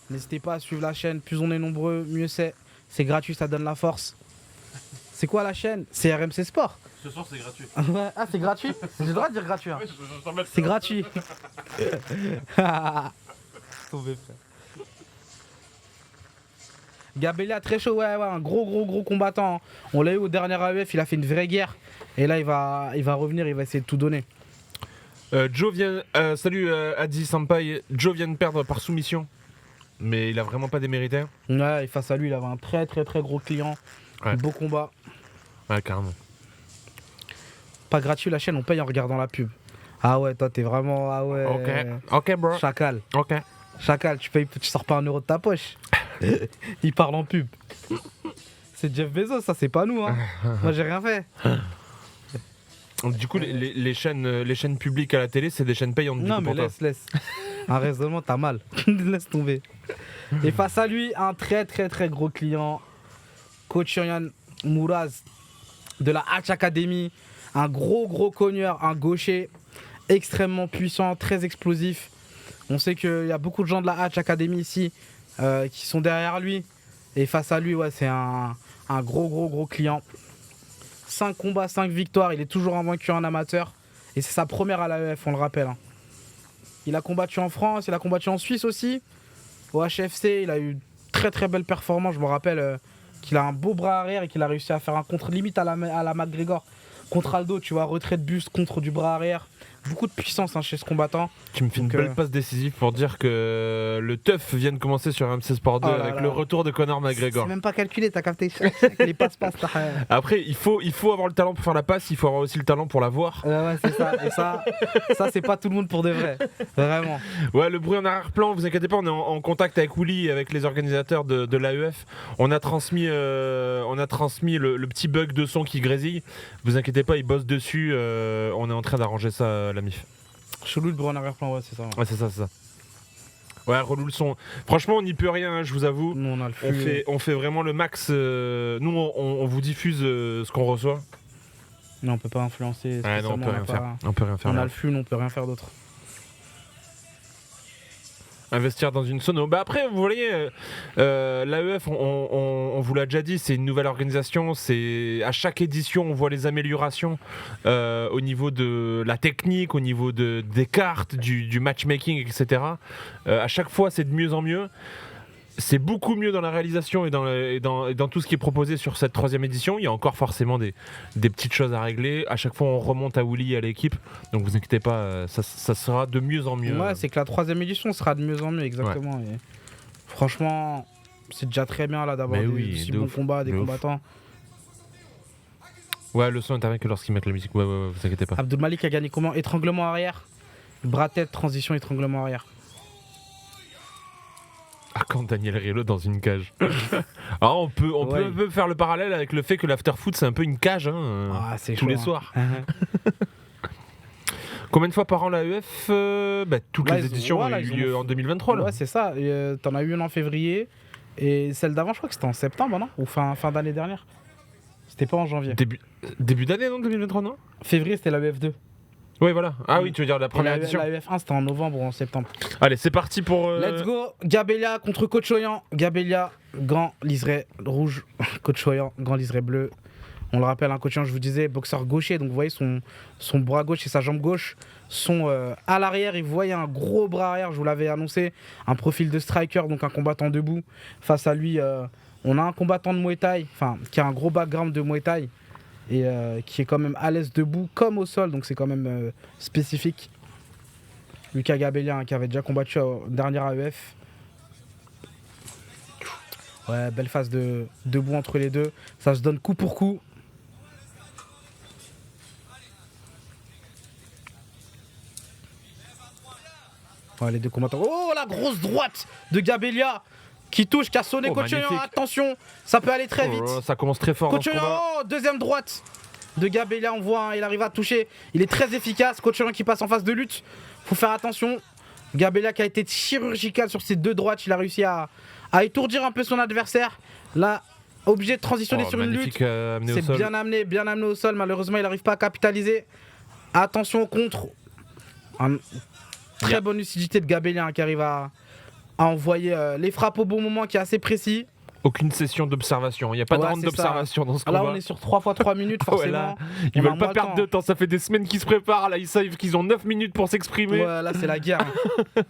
N'hésitez pas à suivre la chaîne. Plus on est nombreux, mieux c'est. C'est gratuit, ça donne la force. C'est quoi la chaîne? C'est RMC Sport. Ce soir, c'est gratuit. Ouais. Ah, c'est gratuit? J'ai le droit de dire gratuit. Hein. C'est gratuit. Tombé, frère. Gabella très chaud, ouais, un gros combattant. Hein. On l'a eu au dernier AEF, il a fait une vraie guerre. Et là, il va revenir, il va essayer de tout donner. Joe vient. Salut Adi Sampai. Joe vient de perdre par soumission. Mais il a vraiment pas démérité. Ouais, et face à lui, il avait un très gros client. Ouais. Beau combat. Ouais, carrément. Pas gratuit la chaîne, on paye en regardant la pub. Ah ouais, toi t'es vraiment. Ah ouais. Ok, bro. Chacal. Ok. Chacal, tu sors pas 1 euro de ta poche. Il parle en pub. C'est Jeff Bezos, ça c'est pas nous. Hein. Moi j'ai rien fait. Du coup, les chaînes publiques à la télé, c'est des chaînes payantes. Non, mais laisse. Un raisonnement, t'as mal. Laisse tomber. Et face à lui, un très gros client, Coach Yann Mouraz de la Hatch Academy. Un gros cogneur, un gaucher extrêmement puissant, très explosif. On sait qu'il y a beaucoup de gens de la Hatch Academy ici qui sont derrière lui. Et face à lui, ouais, c'est un gros client. 5 combats, 5 victoires. Il est toujours invaincu en amateur. Et c'est sa première à l'AEF, on le rappelle. Hein. Il a combattu en France, il a combattu en Suisse aussi. Au HFC, il a eu très belle performance. Je me rappelle qu'il a un beau bras arrière et qu'il a réussi à faire un contre limite à la McGregor. Contre Aldo, tu vois, retrait de buste, contre du bras arrière. Beaucoup de puissance hein, chez ce combattant. Tu me fais une belle passe décisive pour dire que le teuf vient de commencer sur MC Sport 2 avec le retour de Conor McGregor. C'est même pas calculé, t'as capté les passes. Après, il faut avoir le talent pour faire la passe, il faut avoir aussi le talent pour la voir. Ouais, c'est ça. Et ça c'est pas tout le monde pour de vrai. Vraiment. Ouais, le bruit en arrière-plan, vous inquiétez pas, on est en contact avec Willy et avec les organisateurs de l'AEF. On a transmis le petit bug de son qui grésille. Vous inquiétez pas, ils bossent dessus. On est en train d'arranger ça. La MIF. Chelou le bruit en arrière-plan, ouais, c'est ça. Ouais, c'est ça. Ouais, relou le son. Franchement, on n'y peut rien, hein, je vous avoue. Nous, on a le flux. On fait vraiment le max. Nous, on vous diffuse ce qu'on reçoit. Non, on peut pas influencer. Ouais, non, on peut rien faire. On peut rien faire. On là. a le flux, nous, on peut rien faire d'autre. Investir dans une sono. Bah après, vous voyez, l'AEF, on vous l'a déjà dit, c'est une nouvelle organisation. C'est à chaque édition, on voit les améliorations au niveau de la technique, au niveau des cartes, du matchmaking, etc. À chaque fois, c'est de mieux en mieux. C'est beaucoup mieux dans la réalisation et dans tout ce qui est proposé sur cette 3e édition. Il y a encore forcément des petites choses à régler. À chaque fois, on remonte à Willy et à l'équipe. Donc, vous inquiétez pas, ça sera de mieux en mieux. Ouais, c'est que la 3e édition sera de mieux en mieux, exactement. Ouais. Et franchement, c'est déjà très bien là d'avoir des si bons combats, des combattants. Ouais, le son intervient que lorsqu'ils mettent la musique. Ouais, vous inquiétez pas. Abdul Malik a gagné comment? Étranglement arrière. Bras tête, transition, étranglement arrière. Ah, quand Daniel Riolo dans une cage. Alors on peut un peu faire le parallèle avec le fait que l'after-foot c'est un peu une cage tous chaud, les soirs. Combien de fois par an l'AEF toutes les éditions ont eu lieu en 2023 là. Ouais, c'est ça. T'en as eu une en février et celle d'avant, je crois que c'était en septembre, non? Ou fin d'année dernière. C'était pas en janvier. Début d'année, non, 2023, non? Février, c'était l'AEF 2. Oui, voilà. Ah oui, tu veux dire la première édition. La UF1, c'était en novembre ou en septembre. Allez, c'est parti pour... Let's go. Gabella contre Coach Oyan. Gabella, gant liseré rouge. Coach Oyan, gant liseré bleu. On le rappelle, Coach Oyan, je vous disais, boxeur gaucher. Donc vous voyez, son bras gauche et sa jambe gauche sont à l'arrière. Et vous voyez un gros bras arrière, je vous l'avais annoncé. Un profil de striker, donc un combattant debout. Face à lui, on a un combattant de Muay Thai, qui a un gros background de Muay Thai. Et qui est quand même à l'aise debout comme au sol, donc c'est quand même spécifique. Lucas Gabella qui avait déjà combattu au dernier AEF. Ouais, belle phase de debout entre les deux, ça se donne coup pour coup. Ouais, les deux combattants. Oh, la grosse droite de Gabella qui touche, qui a sonné Coach Oyan. Attention, ça peut aller très vite. Ça commence très fort. Coach Oyan, deuxième droite de Gabella, on voit, il arrive à toucher. Il est très efficace. Coach Oyan qui passe en phase de lutte. Faut faire attention. Gabella qui a été chirurgical sur ses deux droites. Il a réussi à étourdir un peu son adversaire. Là, obligé de transitionner sur une lutte. C'est bien amené au sol. Malheureusement, il n'arrive pas à capitaliser. Attention au contre. Très bonne lucidité de Gabellia hein, qui arrive à envoyer les frappes au bon moment, qui est assez précis. Aucune session d'observation. Il n'y a pas de Ouais, round c'est ça. d'observation dans ce combat. Là, on est sur 3 fois 3 minutes, Ouais, forcément. là, ils On a veulent pas moins perdre le de temps. Ça fait des semaines qu'ils se préparent. Là, ils savent qu'ils ont 9 minutes pour s'exprimer. Ouais, là, c'est la guerre. hein.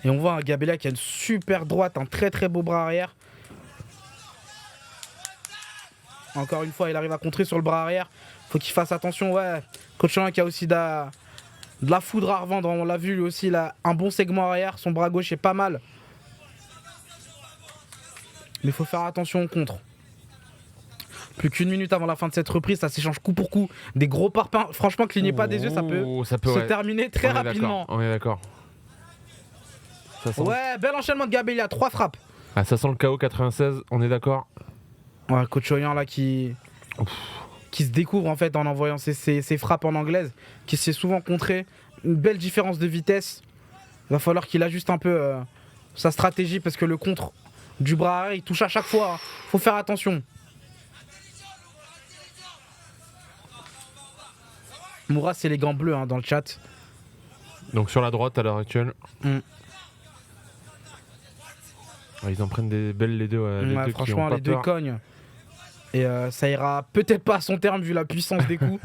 Et on voit un Gabellia qui a une super droite, un très très beau bras arrière. Encore une fois, il arrive à contrer sur le bras arrière. Faut qu'il fasse attention. Ouais, Coach qui a aussi de la foudre à revendre. On l'a vu lui aussi, il a un bon segment arrière. Son bras gauche est pas mal. Mais il faut faire attention au contre. Plus qu'une minute avant la fin de cette reprise, ça s'échange coup pour coup. Des gros parpaings. Franchement, clignez pas des yeux, ça peut se ouais. terminer très On est rapidement. d'accord, on est d'accord. Ça sent... Ouais, bel enchaînement de Gabellia, 3 frappes. Ah, ça sent le KO 96, on est d'accord. Ouais, Coach Oyan là qui se découvre en fait en envoyant ses frappes en anglaise, qui s'est souvent contré. Une belle différence de vitesse. Il va falloir qu'il ajuste un peu sa stratégie parce que le contre du bras arrière il touche à chaque fois. Faut faire attention. Moura c'est les gants bleus hein, dans le chat. Donc sur la droite à l'heure actuelle. Ah, ils en prennent des belles les deux. Les Ouais, deux franchement qui ont pas les deux peur. cognent. Et ça ira peut-être pas à son terme vu la puissance des coups.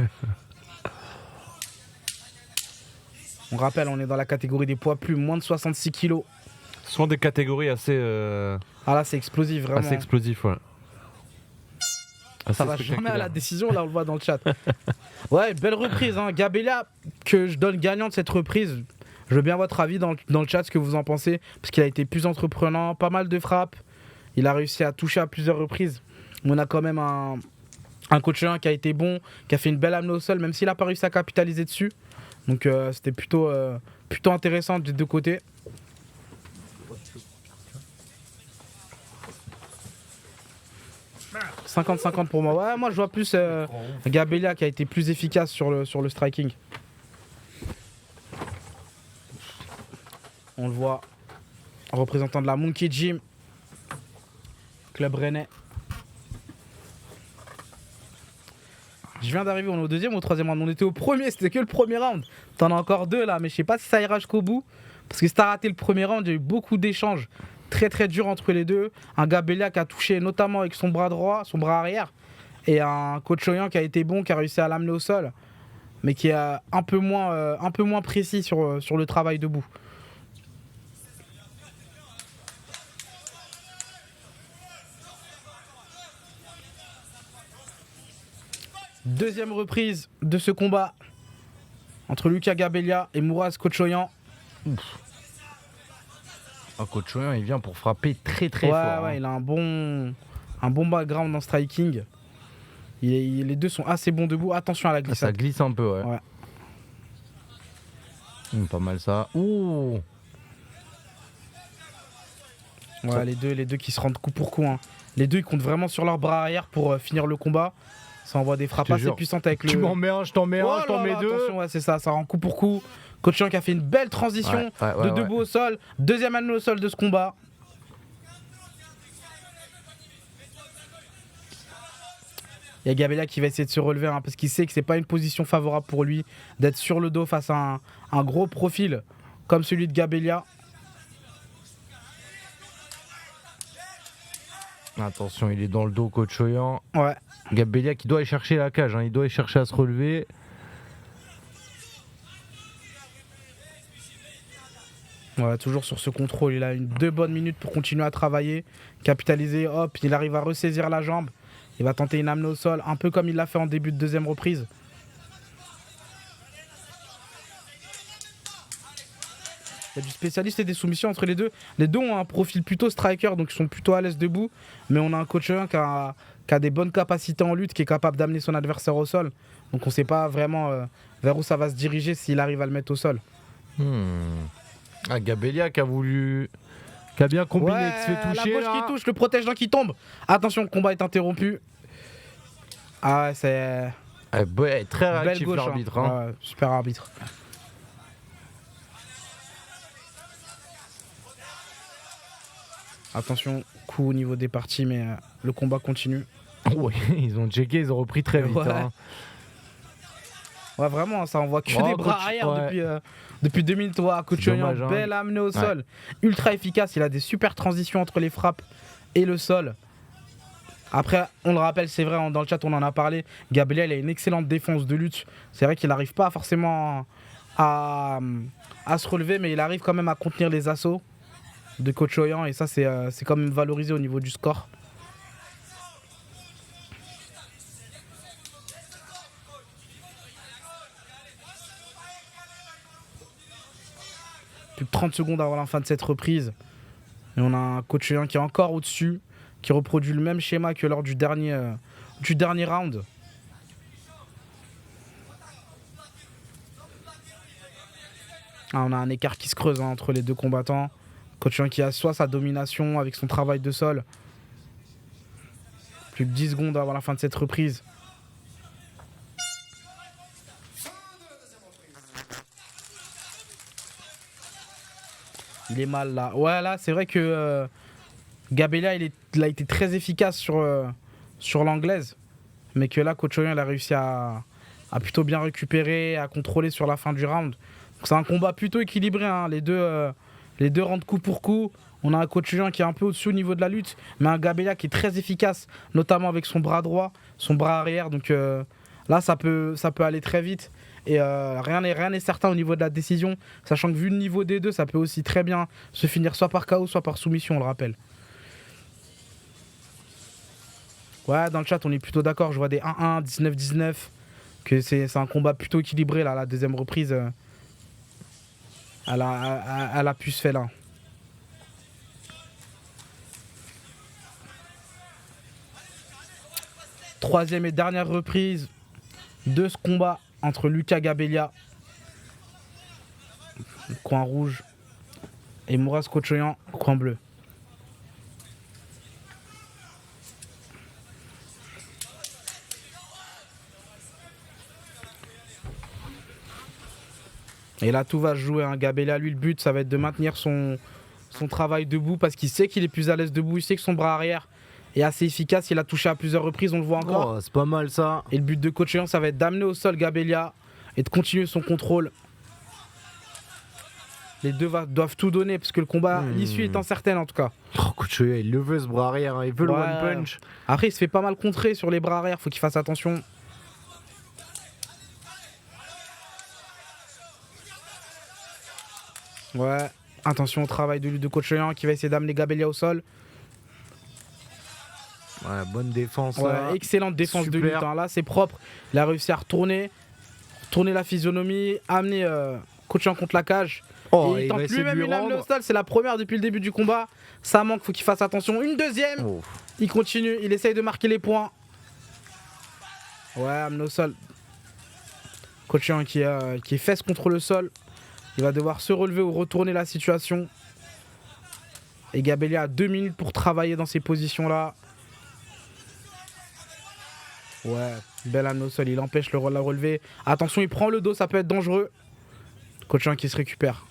On rappelle, on est dans la catégorie des poids plumes, moins de 66 kilos. Ce sont des catégories assez, Ah là, c'est explosif, vraiment. assez explosifs, ouais. Ça Assez va jamais à spectaculaire. la décision, là on le voit dans le chat. Ouais, belle reprise, hein. Gabellia, que je donne gagnant de cette reprise. Je veux bien votre avis dans le chat, ce que vous en pensez. Parce qu'il a été plus entreprenant, pas mal de frappes. Il a réussi à toucher à plusieurs reprises. On a quand même un coach qui a été bon, qui a fait une belle amenée au sol, même s'il n'a pas réussi à capitaliser dessus. Donc c'était plutôt intéressant des deux côtés. « 50-50 pour moi. Ouais, moi je vois plus Gabellia qui a été plus efficace sur le striking. On le voit, représentant de la Monkey Gym, club rennais. Je viens d'arriver, on est au deuxième ou au troisième round. On était au premier, c'était que le premier round. T'en as encore deux là, mais je sais pas si ça ira jusqu'au bout. Parce que si t'as raté le premier round, il y a eu beaucoup d'échanges très très durs entre les deux. Un Gabellia qui a touché notamment avec son bras droit, son bras arrière. Et un Coach Oyan qui a été bon, qui a réussi à l'amener au sol. Mais qui est un peu moins précis sur le travail debout. Deuxième reprise de ce combat entre Lucas Gabellia et Mouraz Kochoyan. Coach Oyan, il vient pour frapper très très Ouais, fort. ouais, il a un bon background en striking. Les deux sont assez bons debout. Attention à la Ça glissade. glisse un peu, ouais. Ouais. Pas mal ça. Ouh. Ouais, les deux qui se rendent coup pour coup. Hein. Les deux ils comptent vraiment sur leur bras arrière pour finir le combat. Ça envoie des frappes Je te assez jure. puissantes avec Tu le. m'en mets un, je t'en mets un, je t'en mets deux. Attention, ouais, c'est ça, ça rend coup pour coup. Kochoyan qui a fait une belle transition de debout au sol. Deuxième amené au sol de ce combat. Il y a Gabellia qui va essayer de se relever hein, parce qu'il sait que c'est pas une position favorable pour lui d'être sur le dos face à un gros profil comme celui de Gabellia. Attention, il est dans le dos, Coach Oyan. Ouais. Gabellia qui doit aller chercher la cage, hein. Il doit aller chercher à se relever. Ouais, toujours sur ce contrôle, il a 2 bonnes minutes pour continuer à travailler, capitaliser, hop, il arrive à ressaisir la jambe. Il va tenter une amenée au sol, un peu comme il l'a fait en début de deuxième reprise. Il y a du spécialiste et des soumissions entre les deux. Les deux ont un profil plutôt striker, donc ils sont plutôt à l'aise debout. Mais on a un coach qui a des bonnes capacités en lutte, qui est capable d'amener son adversaire au sol. Donc on ne sait pas vraiment vers où ça va se diriger s'il arrive à le mettre au sol. Ah, Gabellia qui a bien combiné, Ouais, qui se fait toucher. la gauche là. qui touche, le protège-dents qui tombe. Attention, le combat est interrompu. Ah ouais, c'est Très belle réactif gauche. l'arbitre. Hein. Hein. Ouais, super arbitre. Attention, coup au niveau des parties, mais le combat continue. Ouais, ils ont checké, ils ont repris très vite. Ouais. Hein. Ouais, vraiment, ça envoie que Oh, des bras coach, arrière ouais. depuis 2 minutes. Ouais, coach C'est Oyan, dommage, hein. belle amenée au sol. Ultra efficace, il a des super transitions entre les frappes et le sol. Après, on le rappelle, c'est vrai, dans le chat on en a parlé, Gabriel a une excellente défense de lutte. C'est vrai qu'il n'arrive pas forcément à se relever, mais il arrive quand même à contenir les assauts de coach Oyan, et ça c'est quand même valorisé au niveau du score. Plus de 30 secondes avant la fin de cette reprise. Et on a un coach Oyan qui est encore au-dessus, qui reproduit le même schéma que lors du dernier round. Ah, on a un écart qui se creuse entre les deux combattants. Coach Oyan qui assoit sa domination avec son travail de sol. Plus de 10 secondes avant la fin de cette reprise. Il est mal là. Ouais, là, c'est vrai que Gabelia, il a été très efficace sur l'anglaise. Mais que là, coach Oyan, il a réussi à plutôt bien récupérer, à contrôler sur la fin du round. Donc, c'est un combat plutôt équilibré, hein. Les deux rentrent coup pour coup. On a un coach Oyan qui est un peu au-dessus au niveau de la lutte, mais un Gabelia qui est très efficace, notamment avec son bras droit, son bras arrière. Donc là, ça peut aller très vite. Et rien n'est certain au niveau de la décision, sachant que vu le niveau des deux, ça peut aussi très bien se finir soit par KO, soit par soumission, on le rappelle. Ouais, dans le chat, on est plutôt d'accord. Je vois des 1-1, 19-19, que c'est un combat plutôt équilibré. Là, la deuxième reprise, elle a pu se faire là. Troisième et dernière reprise de ce combat entre Lucas Gabelia, coin rouge, et Mouras Kochoyan, coin bleu. Et là, tout va se jouer. Hein. Gabelia, lui, le but, ça va être de maintenir son travail debout parce qu'il sait qu'il est plus à l'aise debout. Il sait que son bras arrière est assez efficace. Il a touché à plusieurs reprises, on le voit encore. Oh, c'est pas mal ça. Et le but de coach Oyan, ça va être d'amener au sol Gabelia et de continuer son contrôle. Les deux doivent tout donner parce que le combat, l'issue est incertaine en tout cas. Oh, coach Oyan, il le veut ce bras arrière, hein. Il veut le one punch. Après, il se fait pas mal contrer sur les bras arrière, faut qu'il fasse attention. Ouais, attention au travail de lutte de coach Oyan qui va essayer d'amener Gabelia au sol. Ouais, bonne défense. Ouais, là. excellente défense Super. de lutte. Hein. Là, c'est propre. Il a réussi à retourner la physionomie, amener coach Oyan contre la cage. Oh, et il va tente essayer de lui-même lui une amener au rendre. sol. C'est la première depuis le début du combat. Ça manque, faut qu'il fasse attention. Une deuxième. Oh. Il continue, il essaye de marquer les points. Ouais, amené au sol. Coach Oyan qui est fesse contre le sol. Il va devoir se relever ou retourner la situation. Et Gabelia a 2 minutes pour travailler dans ces positions-là. Ouais, belle amenée au sol, il empêche la relever. Attention, il prend le dos, ça peut être dangereux. Coach Oyan qui se récupère.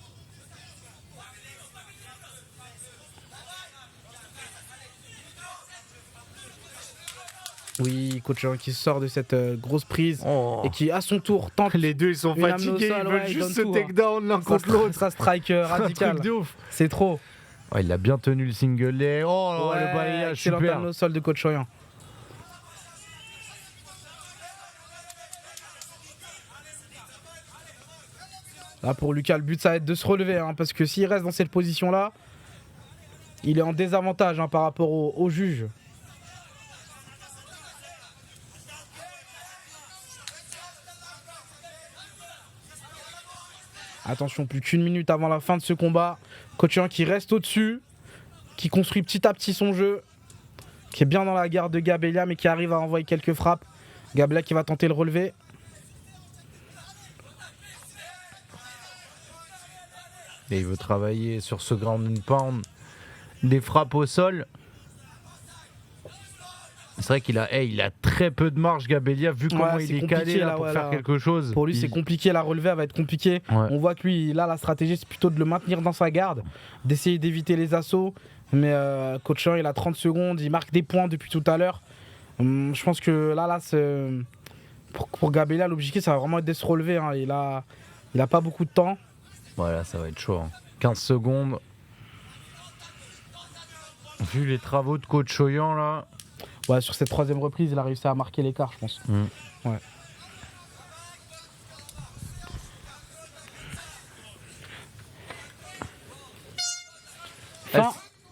Oui, coach Oyan qui sort de cette grosse prise Oh. et qui, à son tour, tente. Les deux ils sont Une amenée au fatigués, sol, ils ouais, veulent ils juste donnent se tout, takedown l'un Ça, contre l'autre. ça strike C'est un radical. truc de ouf. C'est trop. Ouais, il a bien tenu le single leg. Oh, Ouais, le balayage, excellent super. amenée au sol de coach Oyan. Là pour Lucas, le but ça va être de se relever hein, parce que s'il reste dans cette position là, il est en désavantage hein, par rapport au juge. Attention, plus qu'une minute avant la fin de ce combat. Coach Oyan qui reste au-dessus, qui construit petit à petit son jeu, qui est bien dans la garde de Gabelia mais qui arrive à envoyer quelques frappes. Gabelia qui va tenter le relever. Et il veut travailler sur ce ground and pound. Des frappes au sol. C'est vrai qu'il il a très peu de marge, Gabelia, vu comment Ouais, il c'est est calé compliqué, là, là, pour ouais, faire là. quelque chose. Pour lui, c'est compliqué, la relever, elle va être compliquée. Ouais. On voit que lui, là, la stratégie, c'est plutôt de le maintenir dans sa garde, d'essayer d'éviter les assauts. Mais coach Oyan, il a 30 secondes, il marque des points depuis tout à l'heure. Je pense que là Pour Gabelia, l'objectif, ça va vraiment être de se relever. Hein. Il a pas beaucoup de temps. Voilà, ça va être chaud. 15 secondes. Vu les travaux de coach Choyan là. Ouais, sur cette troisième reprise, il a réussi à marquer l'écart, je pense. Ouais.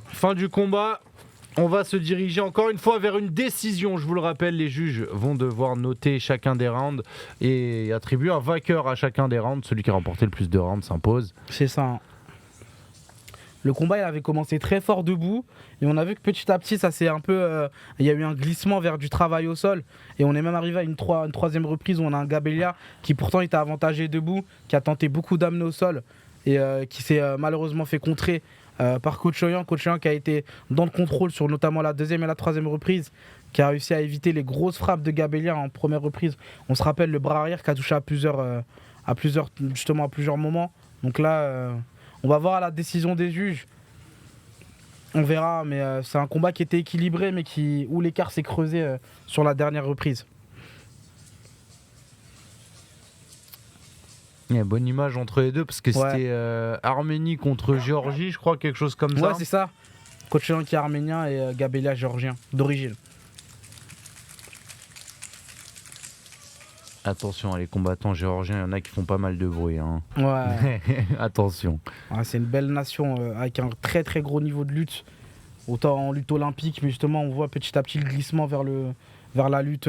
Fin du combat. On va se diriger encore une fois vers une décision. Je vous le rappelle, les juges vont devoir noter chacun des rounds et attribuer un vainqueur à chacun des rounds. Celui qui a remporté le plus de rounds s'impose. C'est ça. Hein. Le combat, il avait commencé très fort debout et on a vu que petit à petit, ça s'est un peu. Il y a eu un glissement vers du travail au sol et on est même arrivé à une troisième reprise où on a un Gabelia qui pourtant était avantagé debout, qui a tenté beaucoup d'amener au sol et qui s'est malheureusement fait contrer par Coach Choyan. Coach Choyan qui a été dans le contrôle sur notamment la deuxième et la troisième reprise, qui a réussi à éviter les grosses frappes de Gabelia en première reprise. On se rappelle le bras arrière qui a touché à plusieurs moments. Donc là. On va voir à la décision des juges. On verra, mais c'est un combat qui était équilibré, mais où l'écart s'est creusé sur la dernière reprise. Il y a une bonne image entre les deux, parce que c'était Arménie contre Géorgie, je crois, quelque chose comme ça. Ouais, c'est ça. Coach Choyan qui est arménien et Gabelia géorgien, d'origine. Attention, les combattants géorgiens, il y en a qui font pas mal de bruit. Hein. Ouais. Attention. Ouais, c'est une belle nation avec un très très gros niveau de lutte. Autant en lutte olympique, mais justement on voit petit à petit le glissement vers la lutte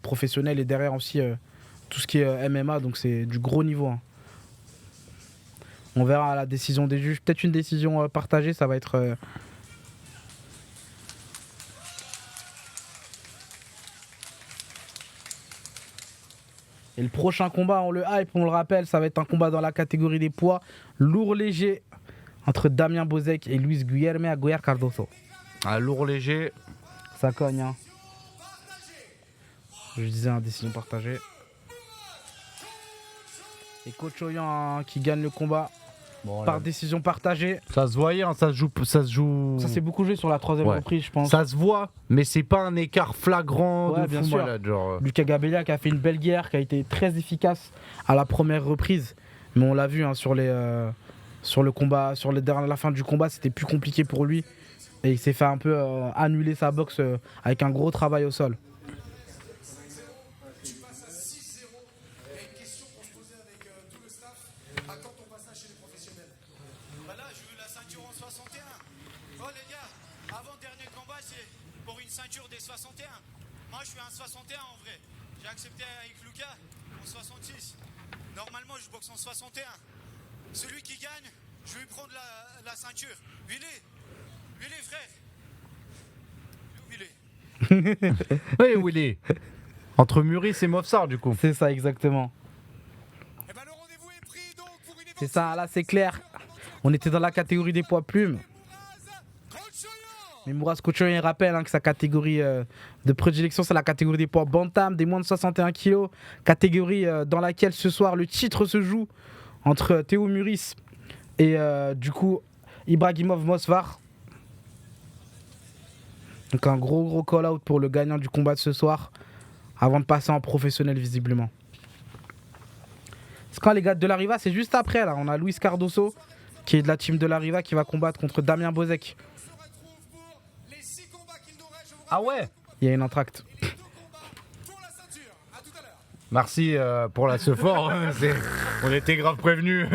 professionnelle et derrière aussi tout ce qui est MMA, donc c'est du gros niveau. Hein. On verra la décision des juges. Peut-être une décision partagée, ça va être... Et le prochain combat, on le hype, on le rappelle, ça va être un combat dans la catégorie des poids lourd léger entre Damien Bozek et Luis Guilherme Aguiar Cardoso. Ah, lourd léger. Ça cogne, hein. Je disais, décision partagée. Et Coach Choyan qui gagne le combat par décision partagée. Ça se voyait, hein, ça se joue. Ça s'est beaucoup joué sur la troisième reprise, je pense. Ça se voit, mais c'est pas un écart flagrant de bien fou sûr. malade, genre. Lucas Gabelia qui a fait une belle guerre, qui a été très efficace à la première reprise. Mais on l'a vu hein, sur le combat, la fin du combat, c'était plus compliqué pour lui. Et il s'est fait un peu annuler sa boxe avec un gros travail au sol. Moi je suis un 61 en vrai. J'ai accepté avec Lucas en 66. Normalement je boxe en 61. Celui qui gagne, je vais lui prendre la ceinture. Willy frère. Willy. Oui, Willy. Entre Muris et Mofsar du coup. C'est ça exactement. Eh ben, le rendez-vous est pris donc pour une C'est ça, là c'est clair. On était dans la catégorie des poids plumes. Mais Mouraz Coach Choyan rappelle hein, que sa catégorie de prédilection, c'est la catégorie des poids bantam, des moins de 61 kg. Catégorie dans laquelle ce soir le titre se joue entre Théo Muris et du coup Ibragimov Mosvar. Donc un gros call-out pour le gagnant du combat de ce soir avant de passer en professionnel visiblement. C'est quand les gars de la Riva, c'est juste après là. On a Luis Cardoso qui est de la team de la Riva qui va combattre contre Damien Bozek. Ah ouais. Il y a une entracte. Merci pour la sephore. On était grave prévenus.